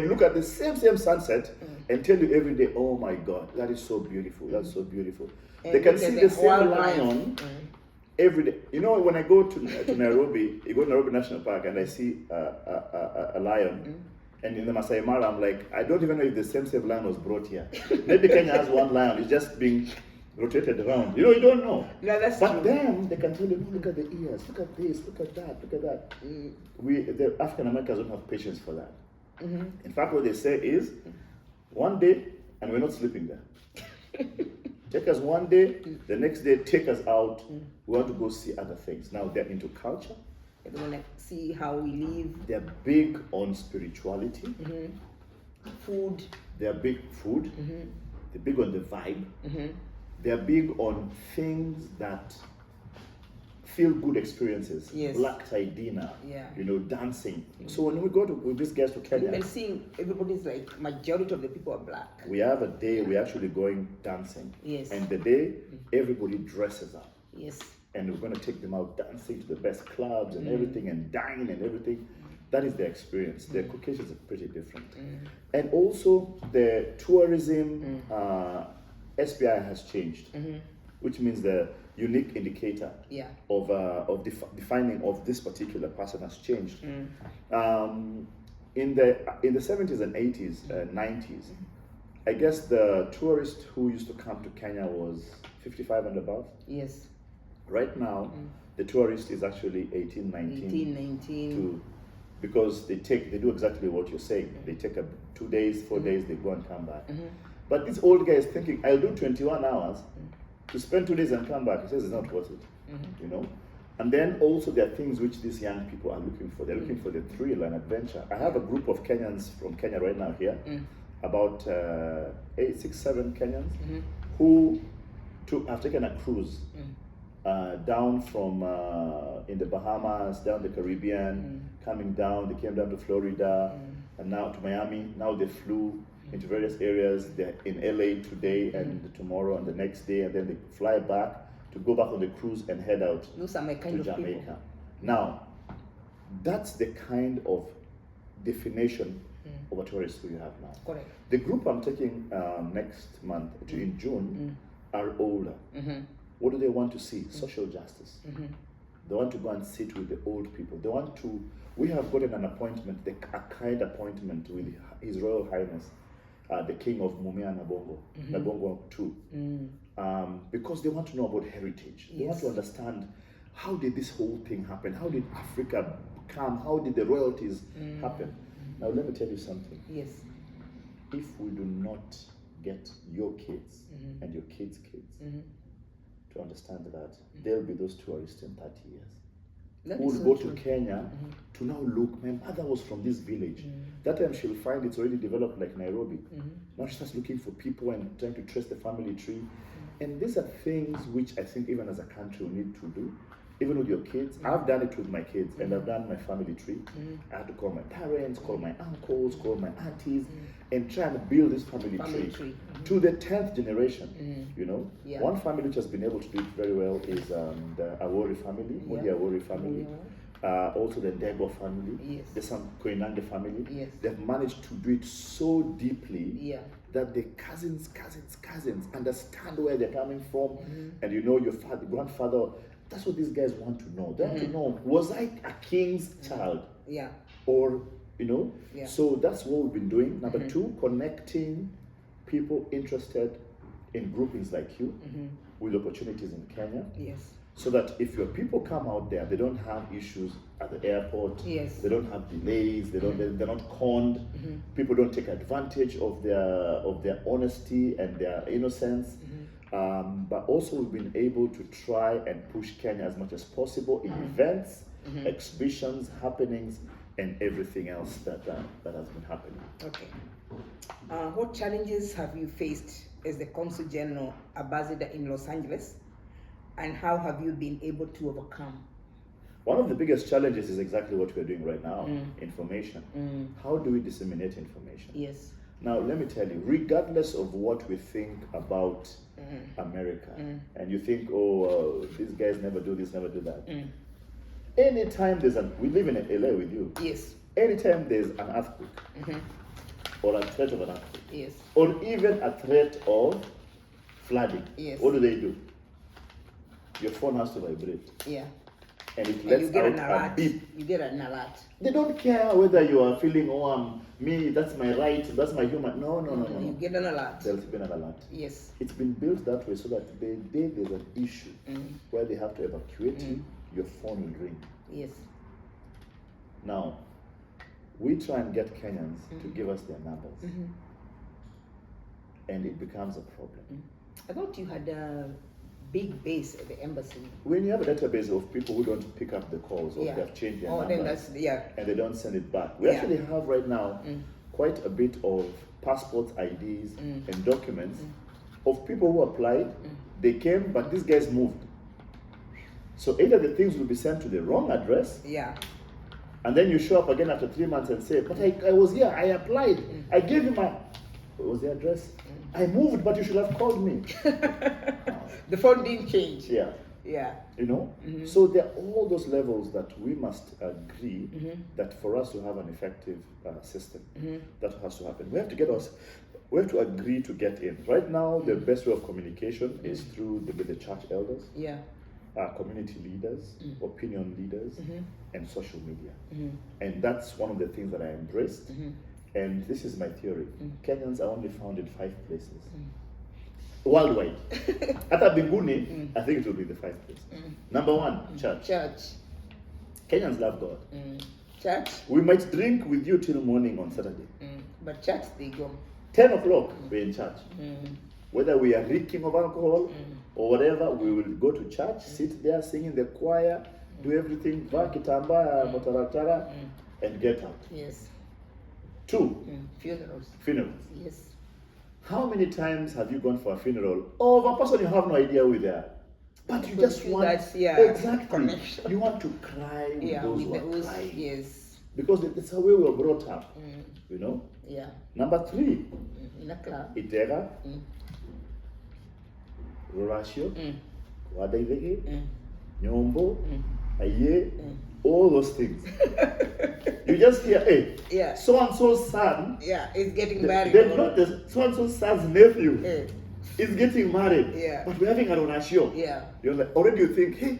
[SPEAKER 2] look at the same sunset and tell you every day, "Oh my God, that is so beautiful. That's so beautiful."
[SPEAKER 1] And
[SPEAKER 2] they can see the same lion every day. When I go to Nairobi, you go to Nairobi National Park and I see a lion. And in the Masai Mara, I'm like, I don't even know if the same lion was brought here. Maybe Kenya has one lion, it's just being rotated around. You don't know.
[SPEAKER 1] No, that's
[SPEAKER 2] but
[SPEAKER 1] true.
[SPEAKER 2] Then they can tell you, "Look at the ears, look at this, look at that, look at that." The African Americans don't have patience for that. In fact, what they say is, one day, and we're not sleeping there. Take us one day, the next day, take us out. We want to go see other things. Now, they're into culture.
[SPEAKER 1] They want to see how we live.
[SPEAKER 2] They're big on spirituality.
[SPEAKER 1] Food.
[SPEAKER 2] They're big food. They're big on the vibe. They're big on things that feel good experiences.
[SPEAKER 1] Yes.
[SPEAKER 2] Black tie dinner.
[SPEAKER 1] Yeah.
[SPEAKER 2] Dancing. So when we go with these guys to Kenya,
[SPEAKER 1] And seeing everybody's like, majority of the people are black.
[SPEAKER 2] we have a day we're actually going dancing.
[SPEAKER 1] Yes.
[SPEAKER 2] And the day everybody dresses up.
[SPEAKER 1] Yes.
[SPEAKER 2] And we're going to take them out dancing to the best clubs and everything and dine and everything. That is the experience. The Caucasians are pretty different. And also the tourism SPI has changed, which means the unique indicator of defining of this particular person has changed. In the 70s and 80s, 90s, I guess the tourist who used to come to Kenya was 55 and above.
[SPEAKER 1] Yes.
[SPEAKER 2] Right now, the tourist is actually 18, 19. Because they do exactly what you're saying. They take 2 days, 4 days, they go and come back. But this old guy is thinking, I'll do 21 hours to spend 2 days and come back. He says it's not worth it, And then also there are things which these young people are looking for. They're looking for the thrill and adventure. I have a group of Kenyans from Kenya right now here, about 6, 7 Kenyans, who have taken a cruise down from in the Bahamas, down the Caribbean, coming down. They came down to Florida and now to Miami. Now they flew into various areas. They're in LA today and tomorrow and the next day, and then they fly back to go back on the cruise and head out
[SPEAKER 1] Those are my kind
[SPEAKER 2] to
[SPEAKER 1] of
[SPEAKER 2] Jamaica.
[SPEAKER 1] people.
[SPEAKER 2] Now, that's the kind of definition over tourists who you have now.
[SPEAKER 1] Correct.
[SPEAKER 2] The group I'm taking next month, in June, are older. What do they want to see? Social justice. They want to go and sit with the old people. They want to, we have gotten an appointment, a kind appointment with His Royal Highness, the King of Mumia Nabongo, Nabongo II, because they want to know about heritage. They want to understand, how did this whole thing happen? How did Africa come? How did the royalties happen? Now let me tell you something.
[SPEAKER 1] Yes.
[SPEAKER 2] If we do not get your kids and your kids' kids to understand that, they'll be those tourists in 30 years.
[SPEAKER 1] That
[SPEAKER 2] Who
[SPEAKER 1] is
[SPEAKER 2] will
[SPEAKER 1] so
[SPEAKER 2] go to
[SPEAKER 1] true.
[SPEAKER 2] Kenya to now look, my mother was from this village. That time she'll find it's already developed like Nairobi. Now she starts looking for people and trying to trace the family tree. And these are things which I think even as a country we need to do. Even with your kids, I've done it with my kids, and I've done my family tree. I had to call my parents, call my uncles, call my aunties, and try and build this family tree. To the 10th generation, you know.
[SPEAKER 1] Yeah.
[SPEAKER 2] One family which has been able to do it very well is the Awori family, Mudi Awori family. Also the Ndego family,
[SPEAKER 1] Yes.
[SPEAKER 2] the Sam Koinange family.
[SPEAKER 1] Yes.
[SPEAKER 2] They've managed to do it so deeply
[SPEAKER 1] Yeah.
[SPEAKER 2] that the cousins understand where they're coming from. And you know, your grandfather, that's what these guys want to know. They want to know, was I a king's child?
[SPEAKER 1] Yeah.
[SPEAKER 2] Or, you know?
[SPEAKER 1] Yeah.
[SPEAKER 2] So that's what we've been doing. Number two, connecting people interested in groupings like you with opportunities in Kenya.
[SPEAKER 1] Yes.
[SPEAKER 2] So that if your people come out there, they don't have issues at the airport.
[SPEAKER 1] Yes.
[SPEAKER 2] They don't have delays. They're not conned. People don't take advantage of their honesty and their innocence. But also we've been able to try and push Kenya as much as possible in events, exhibitions, happenings, and everything else that has been happening.
[SPEAKER 1] Okay. What challenges have you faced as the Consul General Ambassador in Los Angeles, and how have you been able to overcome?
[SPEAKER 2] One of the biggest challenges is exactly what we're doing right now, information. How do we disseminate information?
[SPEAKER 1] Yes.
[SPEAKER 2] Now, let me tell you, regardless of what we think about America, and you think, these guys never do this, never do that. Anytime we live in LA with you.
[SPEAKER 1] Yes.
[SPEAKER 2] Anytime there's an earthquake, or a threat of an earthquake,
[SPEAKER 1] Yes.
[SPEAKER 2] or even a threat of flooding,
[SPEAKER 1] Yes.
[SPEAKER 2] what do? Your phone has to vibrate.
[SPEAKER 1] Yeah.
[SPEAKER 2] And it
[SPEAKER 1] And
[SPEAKER 2] lets
[SPEAKER 1] you get an
[SPEAKER 2] out a
[SPEAKER 1] alert.
[SPEAKER 2] beep.
[SPEAKER 1] You get an alert.
[SPEAKER 2] They don't care whether you are feeling, me, that's my right, that's my human. No.
[SPEAKER 1] You get an alert.
[SPEAKER 2] There's been an alert.
[SPEAKER 1] Yes.
[SPEAKER 2] It's been built that way so that the day there's an issue where they have to evacuate you, your phone will ring.
[SPEAKER 1] Yes.
[SPEAKER 2] Now, we try and get Kenyans to give us their numbers. And it becomes a problem.
[SPEAKER 1] I thought you had a big base at the embassy.
[SPEAKER 2] When you have a database of people who don't pick up the calls or
[SPEAKER 1] Yeah.
[SPEAKER 2] they have changed their
[SPEAKER 1] Oh,
[SPEAKER 2] numbers
[SPEAKER 1] then that's, yeah.
[SPEAKER 2] and they don't send it back. We
[SPEAKER 1] Yeah.
[SPEAKER 2] actually have right now quite a bit of passports, IDs, and documents of people who applied. They came, but these guys moved. So either the things will be sent to the wrong address,
[SPEAKER 1] Yeah.
[SPEAKER 2] and then you show up again after 3 months and say, but I was here, I applied, I gave you what was the address? I moved, but you should have called me.
[SPEAKER 1] The phone didn't change.
[SPEAKER 2] Yeah.
[SPEAKER 1] Yeah.
[SPEAKER 2] You know? So there are all those levels that we must agree that for us to have an effective system, that has to happen. We have to agree to get in. Right now, the best way of communication is through the church elders,
[SPEAKER 1] Yeah.
[SPEAKER 2] community leaders, opinion leaders, and social media. And that's one of the things that I embraced. And this is my theory. Kenyans are only found in 5 places. Worldwide. At Binguni, I think it will be the 5th place. Number 1, church.
[SPEAKER 1] Church.
[SPEAKER 2] Kenyans love God.
[SPEAKER 1] Church.
[SPEAKER 2] We might drink with you till morning on Saturday.
[SPEAKER 1] But church they go.
[SPEAKER 2] 10 o'clock, we're in church. Whether we are reeking of alcohol or whatever, we will go to church, sit there, sing in the choir, do everything, vaa kitambaa, motaratara, and get out.
[SPEAKER 1] Yes.
[SPEAKER 2] 2,
[SPEAKER 1] Funerals.
[SPEAKER 2] funerals.
[SPEAKER 1] Yes.
[SPEAKER 2] How many times have you gone for a funeral of a person you have no idea who they are? But you
[SPEAKER 1] Because
[SPEAKER 2] just
[SPEAKER 1] you
[SPEAKER 2] want
[SPEAKER 1] that's, yeah,
[SPEAKER 2] exactly.
[SPEAKER 1] connection.
[SPEAKER 2] You want to cry with
[SPEAKER 1] Yeah.
[SPEAKER 2] those
[SPEAKER 1] With
[SPEAKER 2] who are
[SPEAKER 1] those.
[SPEAKER 2] crying.
[SPEAKER 1] Yes.
[SPEAKER 2] Because that's how we were brought up. You know?
[SPEAKER 1] Yeah.
[SPEAKER 2] Number 3,
[SPEAKER 1] In a club.
[SPEAKER 2] Itera, Rorashio, Wadaivege, Nyombo, aye, all those things. You just hear, hey,
[SPEAKER 1] Yeah.
[SPEAKER 2] so and so's son,
[SPEAKER 1] Yeah, it's getting married.
[SPEAKER 2] they're not the so and so's son's nephew
[SPEAKER 1] Eh,
[SPEAKER 2] is getting married.
[SPEAKER 1] Yeah.
[SPEAKER 2] But we're having a ronashio.
[SPEAKER 1] Yeah.
[SPEAKER 2] You're like, already you think, hey,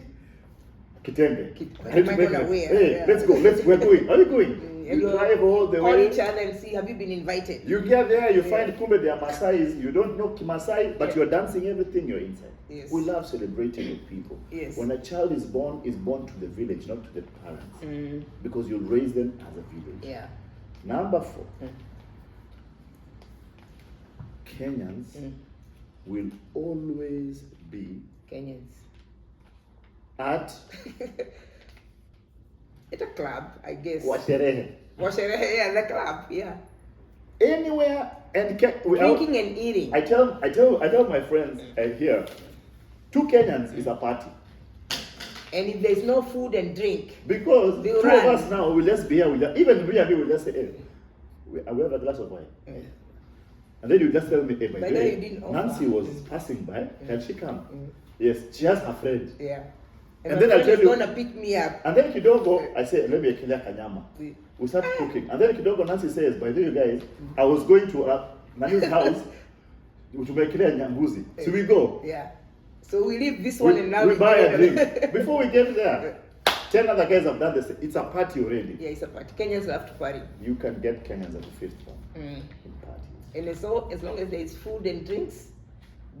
[SPEAKER 2] Kitenge.
[SPEAKER 1] What
[SPEAKER 2] I need
[SPEAKER 1] am I
[SPEAKER 2] to make
[SPEAKER 1] gonna
[SPEAKER 2] it.
[SPEAKER 1] wear?
[SPEAKER 2] Hey,
[SPEAKER 1] Yeah.
[SPEAKER 2] let's go. We're going. Are you going?
[SPEAKER 1] And
[SPEAKER 2] You drive all the
[SPEAKER 1] call
[SPEAKER 2] way.
[SPEAKER 1] each other and see, have you been invited?
[SPEAKER 2] You get there, you find Kumbe, they are Maasais. You don't know Kimasai, but
[SPEAKER 1] Yeah.
[SPEAKER 2] you're dancing everything, you're inside.
[SPEAKER 1] Yes.
[SPEAKER 2] We love celebrating with people.
[SPEAKER 1] Yes.
[SPEAKER 2] When a child is born to the village, not to the parents. Because you'll raise them as a village.
[SPEAKER 1] Yeah.
[SPEAKER 2] Number 4. Kenyans will always be
[SPEAKER 1] Kenyans.
[SPEAKER 2] at
[SPEAKER 1] At a club, I guess.
[SPEAKER 2] Washerehe.
[SPEAKER 1] Yeah, the club, yeah.
[SPEAKER 2] Anywhere and
[SPEAKER 1] Drinking and eating.
[SPEAKER 2] I tell my friends here, 2 Kenyans is a party.
[SPEAKER 1] And if there's no food and drink,
[SPEAKER 2] Because
[SPEAKER 1] They'll
[SPEAKER 2] 2
[SPEAKER 1] run.
[SPEAKER 2] of us now will just be here, even me and you will just say, hey, we have a glass of wine. And then you just tell me, hey, by
[SPEAKER 1] But
[SPEAKER 2] the
[SPEAKER 1] then
[SPEAKER 2] way,
[SPEAKER 1] you didn't offer.
[SPEAKER 2] Nancy was passing by, can she come? Yes, she has her friend.
[SPEAKER 1] yeah.
[SPEAKER 2] And
[SPEAKER 1] my
[SPEAKER 2] then I'll
[SPEAKER 1] friend is
[SPEAKER 2] tell you-
[SPEAKER 1] gonna pick me up.
[SPEAKER 2] And then Kidogo, I say, let me kill kanyama. We start cooking. And then Kidogo Nancy says, by the way, you guys, I was going to Nani's house to make nyambuzi. So we go.
[SPEAKER 1] Yeah. So we leave this one and now
[SPEAKER 2] we buy a
[SPEAKER 1] go.
[SPEAKER 2] drink. Before we get there, 10 other guys have done this. It's a party already.
[SPEAKER 1] Yeah, it's a party. Kenyans love to party.
[SPEAKER 2] You can get Kenyans at the 5th one in parties.
[SPEAKER 1] And as long as there is food and drinks,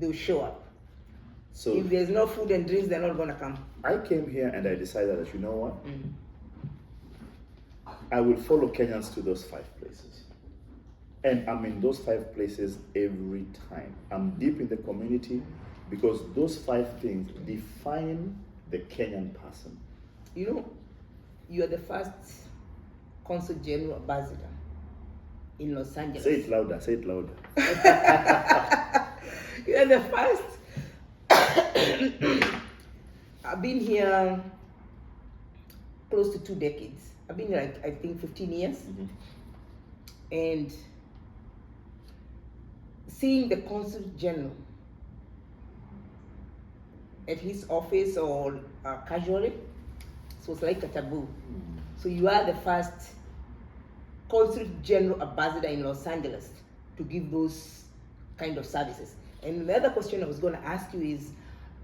[SPEAKER 1] they'll show up.
[SPEAKER 2] So
[SPEAKER 1] If there's no food and drinks, they're not gonna come.
[SPEAKER 2] I came here and I decided that, you know what? I will follow Kenyans to those 5 places. And I'm in those 5 places every time. I'm deep in the community because those 5 things define the Kenyan person.
[SPEAKER 1] You know, you are the first Consul General Ambassador in Los Angeles.
[SPEAKER 2] Say it louder, say it louder.
[SPEAKER 1] You are the first. I've been here close to 2 decades. I've been here, I think, 15 years. And seeing the Consul General at his office or casually, it was like a taboo. So you are the first Consul General Ambassador in Los Angeles to give those kind of services. And the other question I was going to ask you is,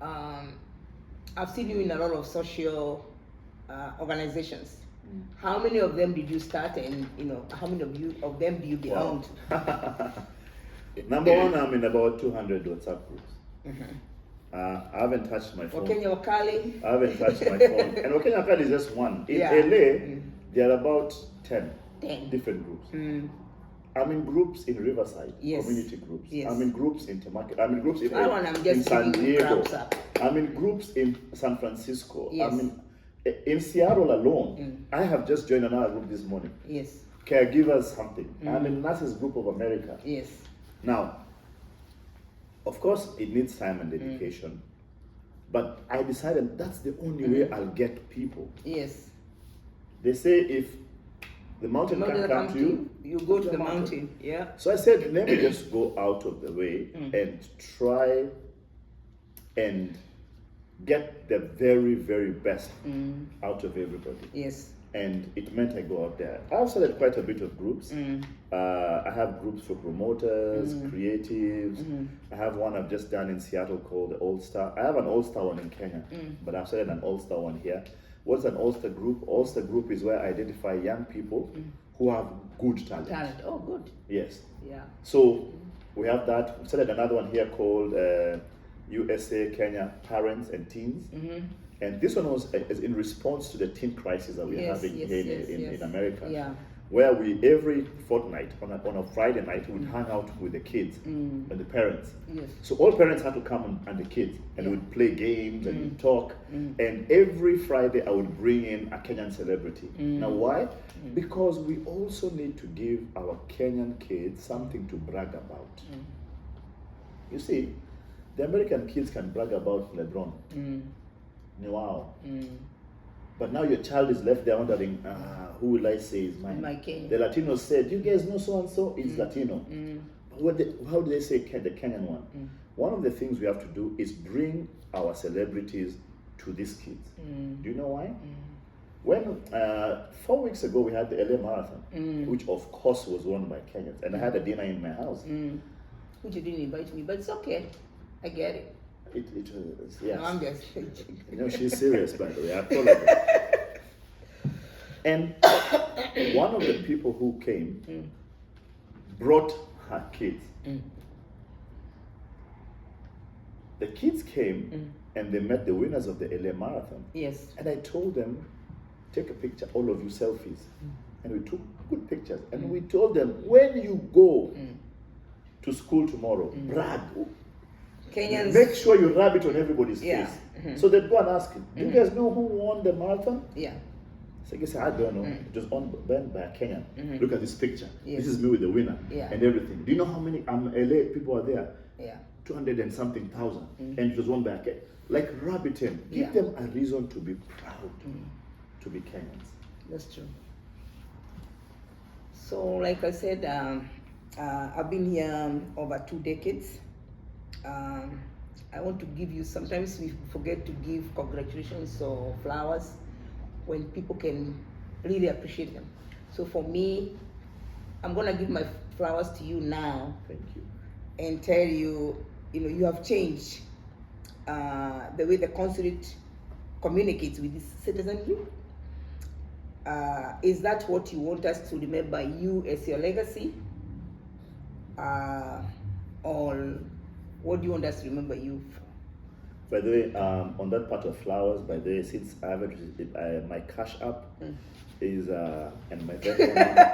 [SPEAKER 1] I've seen you in a lot of social organizations. How many of them did you start, and how many of them do you belong to?
[SPEAKER 2] Number 1, I'm in about 200 WhatsApp groups. I haven't touched my phone.
[SPEAKER 1] Wakenya Wakali.
[SPEAKER 2] I haven't touched my phone. And Wakenya Card is just one. In
[SPEAKER 1] Yeah.
[SPEAKER 2] LA, there are about 10
[SPEAKER 1] 10.
[SPEAKER 2] different groups. I'm in groups in Riverside,
[SPEAKER 1] Yes.
[SPEAKER 2] community groups.
[SPEAKER 1] Yes.
[SPEAKER 2] I'm in groups in Temaki. I'm in groups in,
[SPEAKER 1] That one I'm
[SPEAKER 2] in
[SPEAKER 1] just
[SPEAKER 2] San
[SPEAKER 1] giving you
[SPEAKER 2] Diego.
[SPEAKER 1] craps up.
[SPEAKER 2] I'm in groups in San Francisco.
[SPEAKER 1] Yes.
[SPEAKER 2] I'm in Seattle alone. I have just joined another group this morning.
[SPEAKER 1] Yes.
[SPEAKER 2] Caregivers something. I'm in Nurses Group of America.
[SPEAKER 1] Yes.
[SPEAKER 2] Now, of course, it needs time and dedication. But I decided that's the only way I'll get people.
[SPEAKER 1] Yes.
[SPEAKER 2] They say if the mountain can't come to you,
[SPEAKER 1] you go to the mountain. Yeah.
[SPEAKER 2] So I said, let me just go out of the way and try and get the very, very best out of everybody.
[SPEAKER 1] Yes.
[SPEAKER 2] And it meant I go out there. I've started quite a bit of groups. I have groups for promoters, creatives. I have one I've just done in Seattle called the All Star. I have an All Star one in Kenya, but I've started an All Star one here. What's an All Star group? All Star group is where I identify young people who have good talent.
[SPEAKER 1] Talent. Oh, good.
[SPEAKER 2] Yes.
[SPEAKER 1] Yeah.
[SPEAKER 2] So we have that. We started another one here called USA Kenya Parents and Teens. And this one was in response to the teen crisis that we're having here in America.
[SPEAKER 1] Yeah.
[SPEAKER 2] Where we every fortnight on a Friday night we'd hang out with the kids and the parents.
[SPEAKER 1] Yes.
[SPEAKER 2] So all parents had to come and the kids, and we'd play games and we'd talk. And every Friday I would bring in a Kenyan celebrity. Now why? Because we also need to give our Kenyan kids something to brag about. You see, the American kids can brag about LeBron. Wow. But now your child is left there wondering, who will I say is mine?
[SPEAKER 1] My king.
[SPEAKER 2] The Latinos said, you guys know so and so is Latino. But how do they say the Kenyan one? One of the things we have to do is bring our celebrities to these kids. Do you know why? When 4 weeks ago we had the LA Marathon, which of course was run by Kenyans, and I had a dinner in my house.
[SPEAKER 1] Which you didn't invite me, but it's okay. I get it.
[SPEAKER 2] It was, yes.
[SPEAKER 1] No, I'm just
[SPEAKER 2] You know, she's serious, by the way. I told her that. And one of the people who came brought her kids. The kids came and they met the winners of the LA Marathon.
[SPEAKER 1] Yes.
[SPEAKER 2] And I told them, take a picture, all of you selfies. And we took good pictures. And we told them, when you go to school tomorrow, brag.
[SPEAKER 1] Kenyans.
[SPEAKER 2] Make sure you rub it on everybody's
[SPEAKER 1] Yeah.
[SPEAKER 2] face. So they'd go and ask, do you guys know who won the marathon?
[SPEAKER 1] Yeah.
[SPEAKER 2] So I guess I don't know. It was owned by a Kenyan. Look at this picture.
[SPEAKER 1] Yes.
[SPEAKER 2] This is me with the winner
[SPEAKER 1] Yeah.
[SPEAKER 2] and everything. Do you know how many LA people are there?
[SPEAKER 1] Yeah.
[SPEAKER 2] 200 and something thousand. And it was won by a Kenyan. Like rub it in. Give
[SPEAKER 1] Yeah.
[SPEAKER 2] them a reason to be proud to be Kenyans.
[SPEAKER 1] That's true. So, like I said, I've been here over 2 decades. I want to give you, sometimes we forget to give congratulations or flowers when people can really appreciate them. So for me, I'm gonna give my flowers to you now
[SPEAKER 2] Thank you.
[SPEAKER 1] and tell you, you have changed the way the consulate communicates with its citizenry. Is that what you want us to remember you as your legacy? Or what do you want us to remember you for?
[SPEAKER 2] By the way, on that part of flowers, by the way, since I haven't received it, my cash app is, and my Venmo number.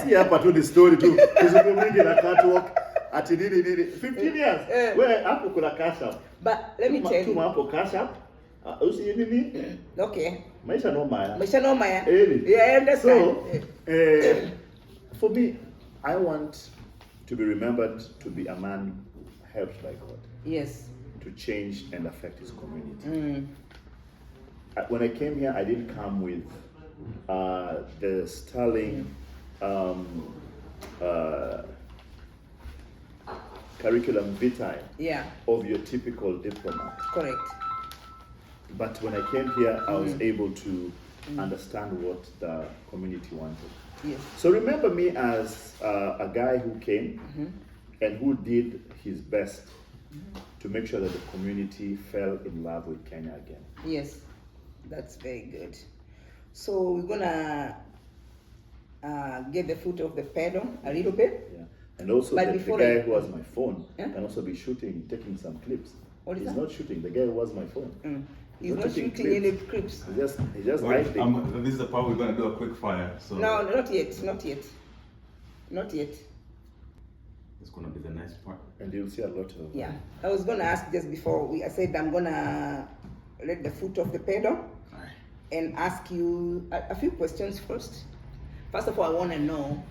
[SPEAKER 2] See, hapa tu the story too. Kizungu mingi na catwalk. Ati nini. 15 years. Where hapo kuna cash app.
[SPEAKER 1] But let me tell you.
[SPEAKER 2] Tuma hapo cash app. Usi nini?
[SPEAKER 1] Okay.
[SPEAKER 2] Maisha no maya.
[SPEAKER 1] Maisha no maya.
[SPEAKER 2] Really?
[SPEAKER 1] Yeah, I understand.
[SPEAKER 2] So, for me, I want to be remembered to be a man helped by God
[SPEAKER 1] Yes.
[SPEAKER 2] to change and affect his community. When I came here, I didn't come with the sterling curriculum vitae
[SPEAKER 1] Yeah.
[SPEAKER 2] of your typical diplomat.
[SPEAKER 1] Correct.
[SPEAKER 2] But when I came here, I was able to understand what the community wanted.
[SPEAKER 1] Yes.
[SPEAKER 2] So remember me as a guy who came and who did his best to make sure that the community fell in love with Kenya again.
[SPEAKER 1] Yes. That's very good. So we're gonna get the foot of the pedal a little bit.
[SPEAKER 2] Yeah. And also
[SPEAKER 1] But
[SPEAKER 2] the
[SPEAKER 1] before
[SPEAKER 2] guy
[SPEAKER 1] I-
[SPEAKER 2] who has my phone
[SPEAKER 1] Yeah?
[SPEAKER 2] can also be taking some clips.
[SPEAKER 1] What is
[SPEAKER 2] He's
[SPEAKER 1] that?
[SPEAKER 2] not shooting. The guy who has my phone.
[SPEAKER 1] He's
[SPEAKER 2] Not
[SPEAKER 1] not
[SPEAKER 2] taking
[SPEAKER 1] shooting any
[SPEAKER 2] clips.
[SPEAKER 1] clips.
[SPEAKER 2] He's just
[SPEAKER 4] Wait,
[SPEAKER 2] hiding.
[SPEAKER 4] this is the part we're going to do a quick fire. So
[SPEAKER 1] No, not yet. Not yet. Not yet.
[SPEAKER 4] it's going to be the nice part.
[SPEAKER 2] And you'll see a lot of.
[SPEAKER 1] Yeah. I was gonna ask just before I said I'm gonna let the foot off the pedal
[SPEAKER 4] Alright.
[SPEAKER 1] and ask you a few questions first. First of all, I want to know,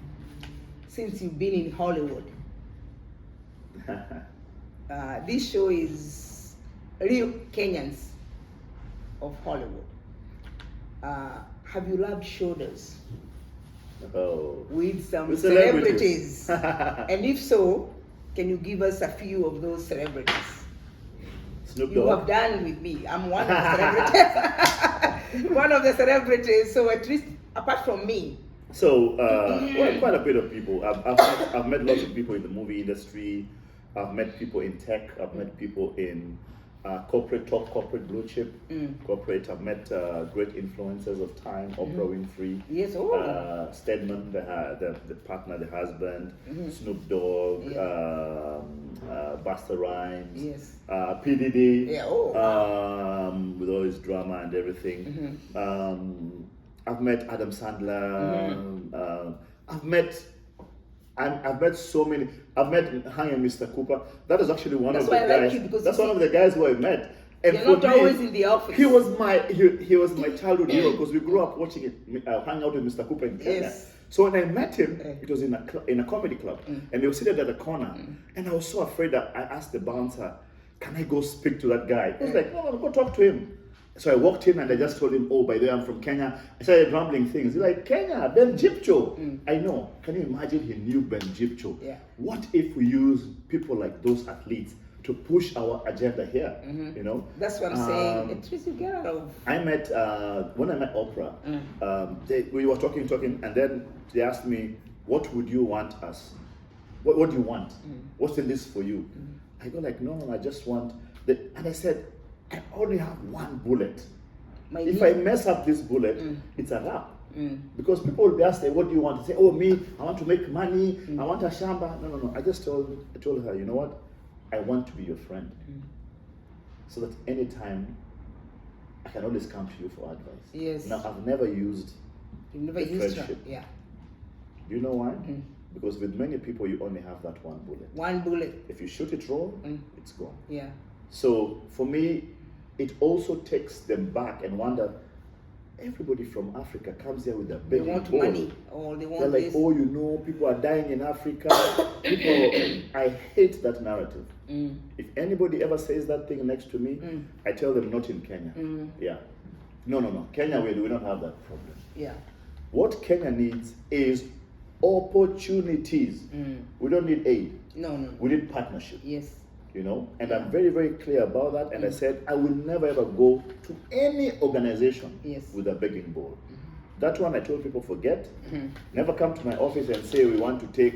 [SPEAKER 1] since you've been in Hollywood, this show is Real Kenyans of Hollywood. Have you rubbed shoulders
[SPEAKER 2] Oh.
[SPEAKER 1] with some
[SPEAKER 2] With
[SPEAKER 1] celebrities?
[SPEAKER 2] celebrities.
[SPEAKER 1] And if so, can you give us a few of those celebrities?
[SPEAKER 2] Snoop
[SPEAKER 1] You have
[SPEAKER 2] Dogg.
[SPEAKER 1] done with me. I'm one of the celebrities. One of the celebrities. So at least apart from me.
[SPEAKER 2] So, well, quite a bit of people. I've met lots of people in the movie industry. I've met people in tech. I've met people in corporate blue chip, corporate. I've met great influencers of time, Oprah Winfrey,
[SPEAKER 1] Yes.
[SPEAKER 2] Stedman, the partner, the husband, Snoop Dogg, Busta Rhymes,
[SPEAKER 1] Yes.
[SPEAKER 2] P. Diddy,
[SPEAKER 1] Yeah, oh,
[SPEAKER 2] with all his drama and everything. I've met Adam Sandler. I've met so many. I've met Hang and Mr. Cooper. That is actually one
[SPEAKER 1] That's
[SPEAKER 2] of the
[SPEAKER 1] why I like
[SPEAKER 2] guys.
[SPEAKER 1] you, because
[SPEAKER 2] That's
[SPEAKER 1] you
[SPEAKER 2] one
[SPEAKER 1] see,
[SPEAKER 2] of the guys who I met. And
[SPEAKER 1] you're
[SPEAKER 2] for
[SPEAKER 1] not
[SPEAKER 2] me,
[SPEAKER 1] always in the office.
[SPEAKER 2] he was my childhood hero because we grew up watching it, hang out with Mr. Cooper in Kenya.
[SPEAKER 1] Yes.
[SPEAKER 2] So when I met him, it was in a comedy club, and they were seated at the corner, and I was so afraid that I asked the bouncer, "Can I go speak to that guy?" He was like, "No, go talk to him." So I walked in and I just told him, "Oh, by the way, I'm from Kenya." I started rambling things. He's like, "Kenya, Ben Jipcho." I know. Can you imagine he knew Ben Jipcho?
[SPEAKER 1] Yeah.
[SPEAKER 2] What if we use people like those athletes to push our agenda here. You know,
[SPEAKER 1] That's what I'm saying. At least you get out of.
[SPEAKER 2] I met when I met Oprah. We were talking, and then they asked me, "What would you want us? What do you want? What's the list for you?" I go like, "No, I just want." And I said, "I only have one bullet. If I mess up this bullet, it's a wrap." Because people will be asked, "What do you want?" To say, "Oh, me, I want to make money. I want a shamba." No. I just told her, "You know what? I want to be your friend, so that anytime I can always come to you for advice."
[SPEAKER 1] Yes.
[SPEAKER 2] Now I've never used.
[SPEAKER 1] You've never
[SPEAKER 2] the
[SPEAKER 1] used
[SPEAKER 2] friendship.
[SPEAKER 1] her. Yeah.
[SPEAKER 2] Do you know why? Because with many people, you only have that one bullet.
[SPEAKER 1] One bullet.
[SPEAKER 2] If you shoot it wrong, it's gone.
[SPEAKER 1] Yeah.
[SPEAKER 2] So for me, it also takes them back and wonder. Everybody from Africa comes here with a
[SPEAKER 1] They
[SPEAKER 2] begging
[SPEAKER 1] want
[SPEAKER 2] bowl.
[SPEAKER 1] money or they want
[SPEAKER 2] They're like,
[SPEAKER 1] this.
[SPEAKER 2] "Oh, you know, people are dying in Africa." I hate that narrative. If anybody ever says that thing next to me, I tell them, "Not in Kenya." Yeah. No. Kenya, we don't have that problem.
[SPEAKER 1] Yeah.
[SPEAKER 2] What Kenya needs is opportunities. We don't need aid.
[SPEAKER 1] No.
[SPEAKER 2] We need partnership.
[SPEAKER 1] Yes.
[SPEAKER 2] You know, and I'm very, very clear about that. And I said, I will never ever go to any organization with a begging bowl. That one I told people, forget. Never come to my office and say we want to take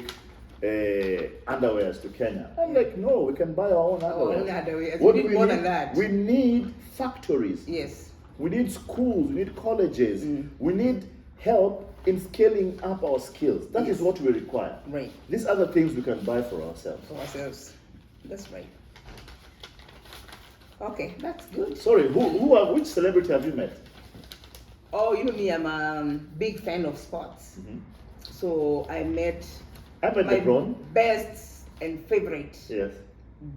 [SPEAKER 2] underwears to Kenya. I'm like, no, we can buy our own underwear.
[SPEAKER 1] What we need more than that.
[SPEAKER 2] We need factories.
[SPEAKER 1] Yes.
[SPEAKER 2] We need schools. We need colleges. We need help in scaling up our skills. That is what we require.
[SPEAKER 1] Right.
[SPEAKER 2] These other things we can buy for ourselves.
[SPEAKER 1] That's right. Okay, that's good.
[SPEAKER 2] Sorry, which celebrity have you met?
[SPEAKER 1] Oh, you know me, I'm a big fan of sports. So I met
[SPEAKER 2] my LeBron.
[SPEAKER 1] Best and favorite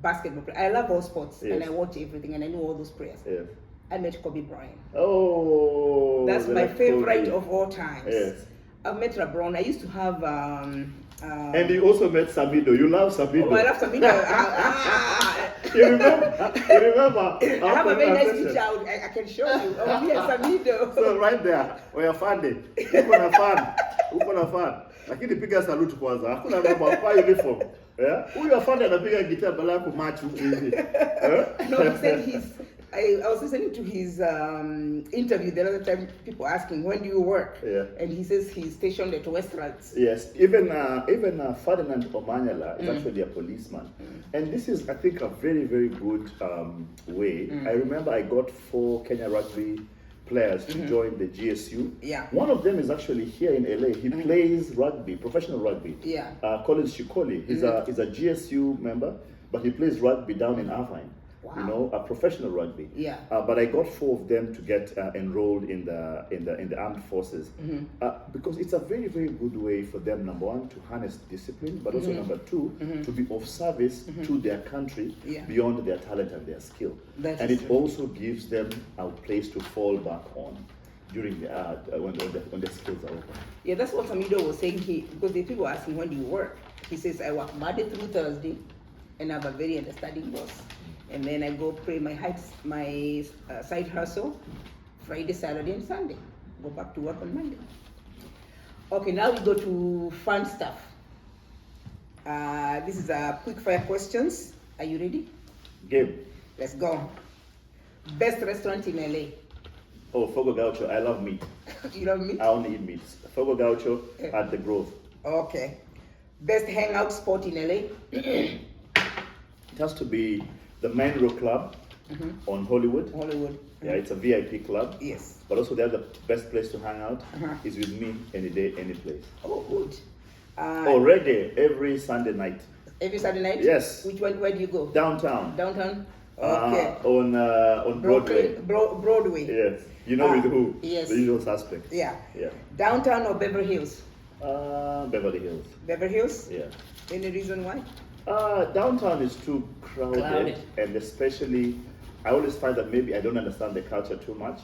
[SPEAKER 1] basketball player. I love all sports and I watch everything and I know all those players.
[SPEAKER 2] Yes.
[SPEAKER 1] I met Kobe Bryant.
[SPEAKER 2] Oh,
[SPEAKER 1] that's my favorite of all times.
[SPEAKER 2] Yes.
[SPEAKER 1] I've met LeBron. I used to have
[SPEAKER 2] and you also met Samido. You love Samido.
[SPEAKER 1] Oh, I love Samido.
[SPEAKER 2] You remember?
[SPEAKER 1] I have a very nice picture. I can show you. Oh, yes, Samido.
[SPEAKER 2] So right there, we're funded. Uko na fan. Lakini piga salute kwanza. Hakuna mambo hapa uniform. Yeah? Huyu afande anapiga gitaa bala kumatch huku hivi.
[SPEAKER 1] No, he said I was listening to his interview the other time. People asking, when do you work?
[SPEAKER 2] Yeah.
[SPEAKER 1] And he says he's stationed at restaurants.
[SPEAKER 2] Yes. Even Ferdinand Omanyala is actually a policeman. And this is, I think, a very, very good way. I remember I got 4 Kenya rugby players to join the GSU.
[SPEAKER 1] Yeah.
[SPEAKER 2] One of them is actually here in LA. He plays rugby, professional rugby.
[SPEAKER 1] Yeah.
[SPEAKER 2] Collins Shikoli. He's a GSU member, but he plays rugby down in Irvine.
[SPEAKER 1] Wow.
[SPEAKER 2] You know, a professional rugby.
[SPEAKER 1] Yeah.
[SPEAKER 2] But I got 4 of them to get enrolled in the armed forces because it's a very, very good way for them, number one, to harness discipline, but also number 2, to be of service to their country beyond their talent and their skill. And it also gives them a place to fall back on during the when the skills are open.
[SPEAKER 1] Yeah, that's what Samido was saying. Because the people asking, when do you work? He says, I work Monday through Thursday, and I have a very understanding boss. And then I go pay my side hustle Friday, Saturday, and Sunday. Go back to work on Monday. Okay, now we go to fun stuff. This is a quick fire questions. Are you ready?
[SPEAKER 2] Game.
[SPEAKER 1] Let's go. Best restaurant in LA.
[SPEAKER 2] Oh, Fogo Gaucho. I love meat.
[SPEAKER 1] You love meat?
[SPEAKER 2] I only eat meat. Fogo Gaucho at the Grove.
[SPEAKER 1] Okay. Best hangout spot in LA.
[SPEAKER 2] It has to be the Manro Club on Hollywood. Yeah, it's a VIP club.
[SPEAKER 1] Yes.
[SPEAKER 2] But also the other best place to hang out is with me any day, any place.
[SPEAKER 1] Oh, good.
[SPEAKER 2] Reggae every Sunday night.
[SPEAKER 1] Every Saturday night?
[SPEAKER 2] Yes.
[SPEAKER 1] Which one? Where do you go?
[SPEAKER 2] Downtown.
[SPEAKER 1] Downtown? Okay.
[SPEAKER 2] On Broadway.
[SPEAKER 1] Broadway.
[SPEAKER 2] Yes. You know with who?
[SPEAKER 1] Yes.
[SPEAKER 2] The usual suspects.
[SPEAKER 1] Yeah.
[SPEAKER 2] Yeah.
[SPEAKER 1] Downtown or Beverly Hills?
[SPEAKER 2] Beverly Hills.
[SPEAKER 1] Beverly Hills?
[SPEAKER 2] Yeah.
[SPEAKER 1] Any reason why?
[SPEAKER 2] Downtown is too crowded. And especially, I always find that maybe I don't understand the culture too much.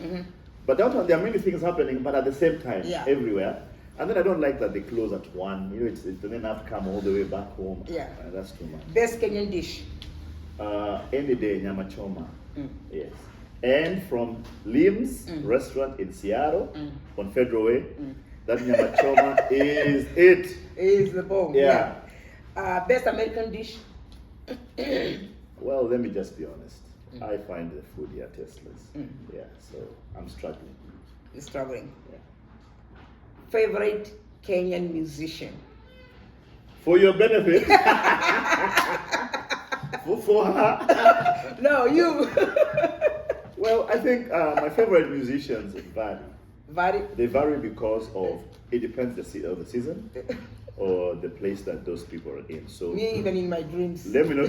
[SPEAKER 2] But downtown, there are many things happening, but at the same time, everywhere. And then I don't like that they close at 1. You know, it's then have to come all the way back home.
[SPEAKER 1] Yeah.
[SPEAKER 2] That's too much.
[SPEAKER 1] Best Kenyan dish?
[SPEAKER 2] Any day, nyama choma. Yes. And from Lim's restaurant in Seattle on Federal Way, that nyama choma is it.
[SPEAKER 1] Is the bomb.
[SPEAKER 2] Yeah.
[SPEAKER 1] Best American dish?
[SPEAKER 2] Well, let me just be honest. I find the food here tasteless. Yeah, so I'm struggling.
[SPEAKER 1] You're struggling.
[SPEAKER 2] Yeah.
[SPEAKER 1] Favorite Kenyan musician?
[SPEAKER 2] For your benefit. for her.
[SPEAKER 1] No, you.
[SPEAKER 2] Well, I think my favorite musicians vary.
[SPEAKER 1] Vary.
[SPEAKER 2] They vary because of it depends of the season or the place that those people are in. So
[SPEAKER 1] Me, even in my dreams.
[SPEAKER 2] let me know.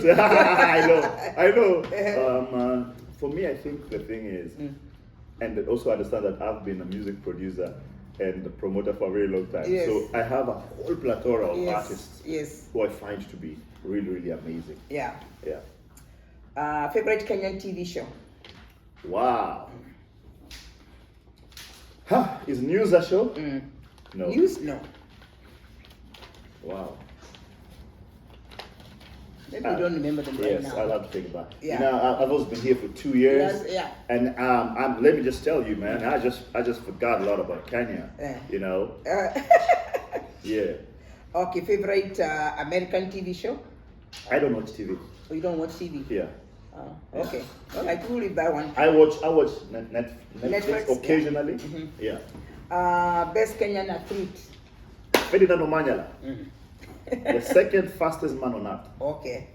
[SPEAKER 2] I know. For me, I think the thing is, and also understand that I've been a music producer and a promoter for a very long time.
[SPEAKER 1] Yes.
[SPEAKER 2] So I have a whole plethora of
[SPEAKER 1] Yes.
[SPEAKER 2] artists
[SPEAKER 1] Yes.
[SPEAKER 2] who I find to be really, really amazing.
[SPEAKER 1] Yeah.
[SPEAKER 2] Yeah.
[SPEAKER 1] Favorite Kenyan TV show?
[SPEAKER 2] Wow. Huh, is news a show? No.
[SPEAKER 1] News? No.
[SPEAKER 2] Wow.
[SPEAKER 1] Maybe you don't remember them right
[SPEAKER 2] Yes,
[SPEAKER 1] now.
[SPEAKER 2] I'll have to think about it.
[SPEAKER 1] Yeah.
[SPEAKER 2] You know, I've also been here for 2 years.
[SPEAKER 1] Yes, yeah.
[SPEAKER 2] And let me just tell you, man, I just forgot a lot about Kenya.
[SPEAKER 1] Yeah.
[SPEAKER 2] You know? Yeah.
[SPEAKER 1] Okay, favorite American TV show?
[SPEAKER 2] I don't watch TV.
[SPEAKER 1] Oh, you don't watch TV?
[SPEAKER 2] Yeah.
[SPEAKER 1] Okay. Well, I could leave that one.
[SPEAKER 2] I watch Netflix
[SPEAKER 1] Netflix,
[SPEAKER 2] occasionally.
[SPEAKER 1] yeah.
[SPEAKER 2] Yeah.
[SPEAKER 1] Best Kenyan athlete?
[SPEAKER 2] Ferdinand Omanyala. The second fastest man on earth.
[SPEAKER 1] Okay.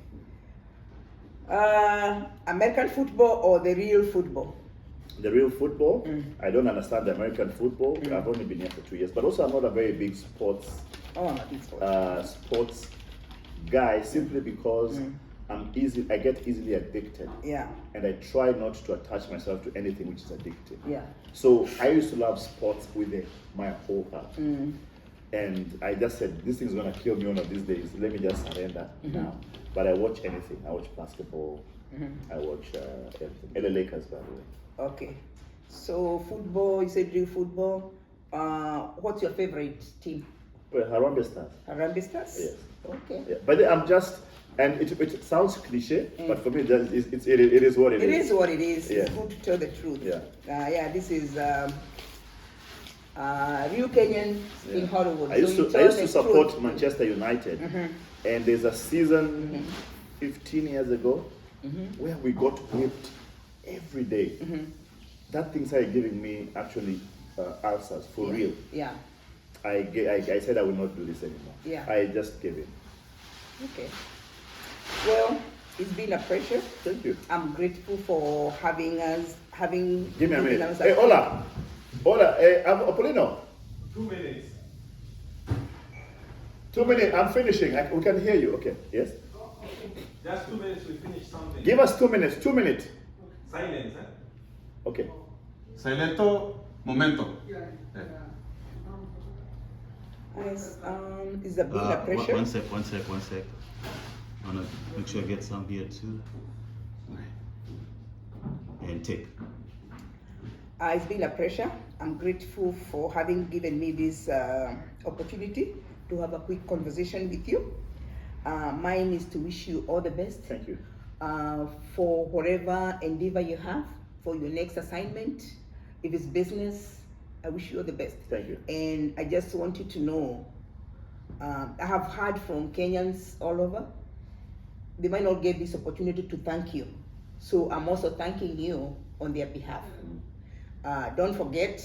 [SPEAKER 1] American football or the real football?
[SPEAKER 2] The real football, I don't understand the American football. I've only been here for 2 years, but also I'm not a very big sports sports guy simply because I get easily addicted.
[SPEAKER 1] Yeah.
[SPEAKER 2] And I try not to attach myself to anything which is addictive.
[SPEAKER 1] Yeah.
[SPEAKER 2] So I used to love sports with my whole heart. And I just said, this thing's gonna kill me one of these days. Let me just surrender now. But I watch anything. I watch basketball. I watch everything. LA Lakers, by the way.
[SPEAKER 1] Okay. So football, you said real football. What's your favorite team?
[SPEAKER 2] Well, Harambee Stars.
[SPEAKER 1] Harambee Stars?
[SPEAKER 2] Yes.
[SPEAKER 1] Okay.
[SPEAKER 2] Yeah. But I'm just, and it sounds cliche, but for me, it is what it is.
[SPEAKER 1] It is what it is.
[SPEAKER 2] Yeah.
[SPEAKER 1] It's good to tell the truth.
[SPEAKER 2] Yeah.
[SPEAKER 1] Yeah, this is Real Kenyans in Hollywood.
[SPEAKER 2] I used
[SPEAKER 1] So you
[SPEAKER 2] to
[SPEAKER 1] tell the
[SPEAKER 2] support
[SPEAKER 1] truth.
[SPEAKER 2] Manchester United, and there's a season 15 years ago where we got whipped every day. That thing started giving me actually ulcers for real.
[SPEAKER 1] Yeah.
[SPEAKER 2] I said I will not do this anymore.
[SPEAKER 1] Yeah.
[SPEAKER 2] I just gave in.
[SPEAKER 1] Okay. Well, it's been a pleasure.
[SPEAKER 2] Thank you.
[SPEAKER 1] I'm grateful for having
[SPEAKER 2] Give me a
[SPEAKER 1] given
[SPEAKER 2] minute.
[SPEAKER 1] us a-
[SPEAKER 2] Hey, hola, Apolino.
[SPEAKER 3] 2 minutes.
[SPEAKER 2] 2 minutes. I'm finishing. We can hear you. Okay. Yes.
[SPEAKER 3] Just 2 minutes, we finish something.
[SPEAKER 2] Give us 2 minutes. 2 minutes.
[SPEAKER 3] Silence,
[SPEAKER 2] Okay.
[SPEAKER 4] Silento momento.
[SPEAKER 1] Yes. It's been a pleasure.
[SPEAKER 4] One sec. I wanna make sure I get some here too. And take.
[SPEAKER 1] It's been a pleasure. I'm grateful for having given me this opportunity to have a quick conversation with you. Mine is to wish you all the best
[SPEAKER 2] Thank you.
[SPEAKER 1] for whatever endeavor you have, for your next assignment. If it's business, I wish you all the best.
[SPEAKER 2] Thank you.
[SPEAKER 1] And I just want you to know, I have heard from Kenyans all over. They might not get this opportunity to thank you. So I'm also thanking you on their behalf. Don't forget,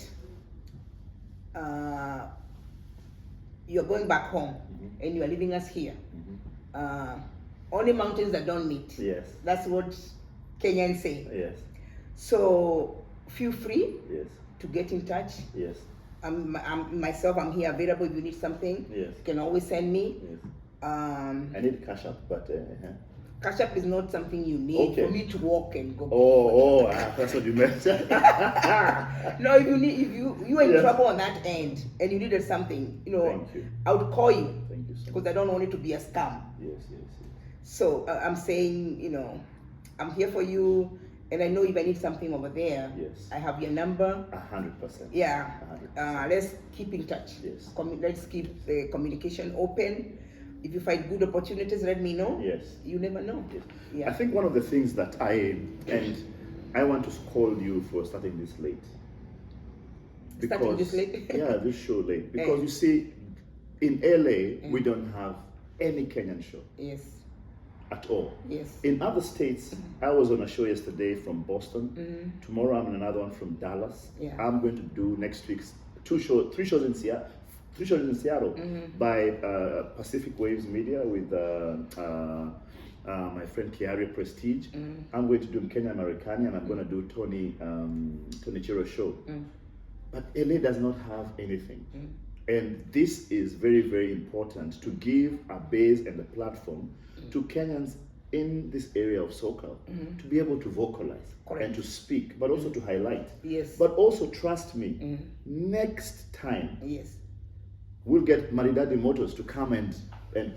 [SPEAKER 1] you're going back home and you are leaving us here. Only mountains that don't meet.
[SPEAKER 2] Yes.
[SPEAKER 1] That's what Kenyans say.
[SPEAKER 2] Yes.
[SPEAKER 1] So feel free
[SPEAKER 2] Yes.
[SPEAKER 1] to get in touch.
[SPEAKER 2] Yes.
[SPEAKER 1] I'm here available if you need something.
[SPEAKER 2] Yes.
[SPEAKER 1] You can always send me.
[SPEAKER 2] Yes.
[SPEAKER 1] I
[SPEAKER 2] need cash up, but.
[SPEAKER 1] Cash up is not something you need
[SPEAKER 2] Okay.
[SPEAKER 1] for me to walk and go.
[SPEAKER 2] That's what you meant.
[SPEAKER 1] No, if you're in
[SPEAKER 2] Yes.
[SPEAKER 1] trouble on that end and you needed something,
[SPEAKER 2] Thank you.
[SPEAKER 1] I would call you
[SPEAKER 2] Thank you so
[SPEAKER 1] because
[SPEAKER 2] much.
[SPEAKER 1] I don't want it to be a scam.
[SPEAKER 2] Yes.
[SPEAKER 1] So I'm saying, I'm here for you, and I know if I need something over there,
[SPEAKER 2] Yes.
[SPEAKER 1] I have your number.
[SPEAKER 2] 100%.
[SPEAKER 1] Yeah.
[SPEAKER 2] 100%.
[SPEAKER 1] Let's keep in touch.
[SPEAKER 2] Yes.
[SPEAKER 1] Let's keep the communication open. If you find good opportunities, let me know.
[SPEAKER 2] Yes.
[SPEAKER 1] You never know.
[SPEAKER 2] Yes.
[SPEAKER 1] Yeah.
[SPEAKER 2] I think one of the things that I want to scold you for starting this late.
[SPEAKER 1] Starting this late?
[SPEAKER 2] Yeah, this show late. Because
[SPEAKER 1] Hey.
[SPEAKER 2] you see, in LA, we don't have any Kenyan show.
[SPEAKER 1] Yes.
[SPEAKER 2] at all.
[SPEAKER 1] Yes.
[SPEAKER 2] In other states, I was on a show yesterday from Boston. Tomorrow I'm on another one from Dallas.
[SPEAKER 1] Yeah.
[SPEAKER 2] I'm going to do next week's three shows in Seattle by Pacific Waves Media with my friend Kiaria Prestige. I'm going to do Kenyan Americani, and I'm going to do Tony Chiro's show. But LA does not have anything. And this is very, very important to give a base and a platform to Kenyans in this area of soca to be able to vocalize and to speak, but also to highlight.
[SPEAKER 1] Yes.
[SPEAKER 2] But also, trust me, next time
[SPEAKER 1] Yes.
[SPEAKER 2] we'll get Maridadi Motors to come and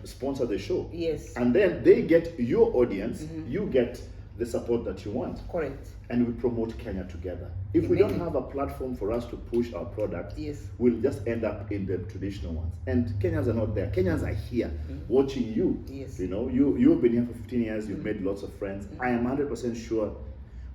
[SPEAKER 2] sponsor the show.
[SPEAKER 1] Yes.
[SPEAKER 2] And then they get your audience, you get the support that you want.
[SPEAKER 1] Correct.
[SPEAKER 2] And we promote Kenya together. If we don't have a platform for us to push our product,
[SPEAKER 1] Yes.
[SPEAKER 2] we'll just end up in the traditional ones. And Kenyans are not there. Kenyans are here watching you.
[SPEAKER 1] Yes.
[SPEAKER 2] You know, you've been here for 15 years, you've made lots of friends. I am 100% sure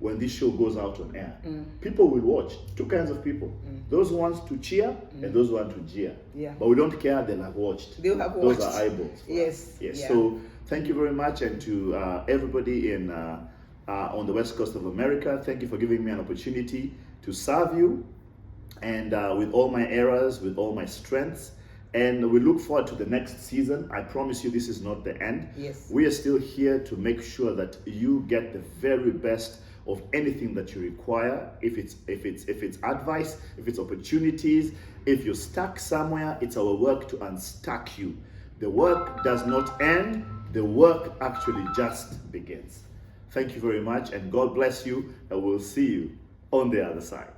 [SPEAKER 2] when this show goes out on air, people will watch. Two kinds of people. Those ones to cheer and those ones to jeer.
[SPEAKER 1] Yeah.
[SPEAKER 2] But we don't care, they'll have watched.
[SPEAKER 1] They'll have
[SPEAKER 2] Those
[SPEAKER 1] watched.
[SPEAKER 2] are eyeballs. for
[SPEAKER 1] Yes.
[SPEAKER 2] us. Yes.
[SPEAKER 1] Yeah.
[SPEAKER 2] So thank you very much, and to everybody in on the West Coast of America, thank you for giving me an opportunity to serve you, and with all my errors, with all my strengths. And we look forward to the next season. I promise you, this is not the end.
[SPEAKER 1] Yes.
[SPEAKER 2] We are still here to make sure that you get the very best of anything that you require. If it's advice, if it's opportunities, if you're stuck somewhere, it's our work to unstuck you. The work does not end. The work actually just begins. Thank you very much, and God bless you, and we'll see you on the other side.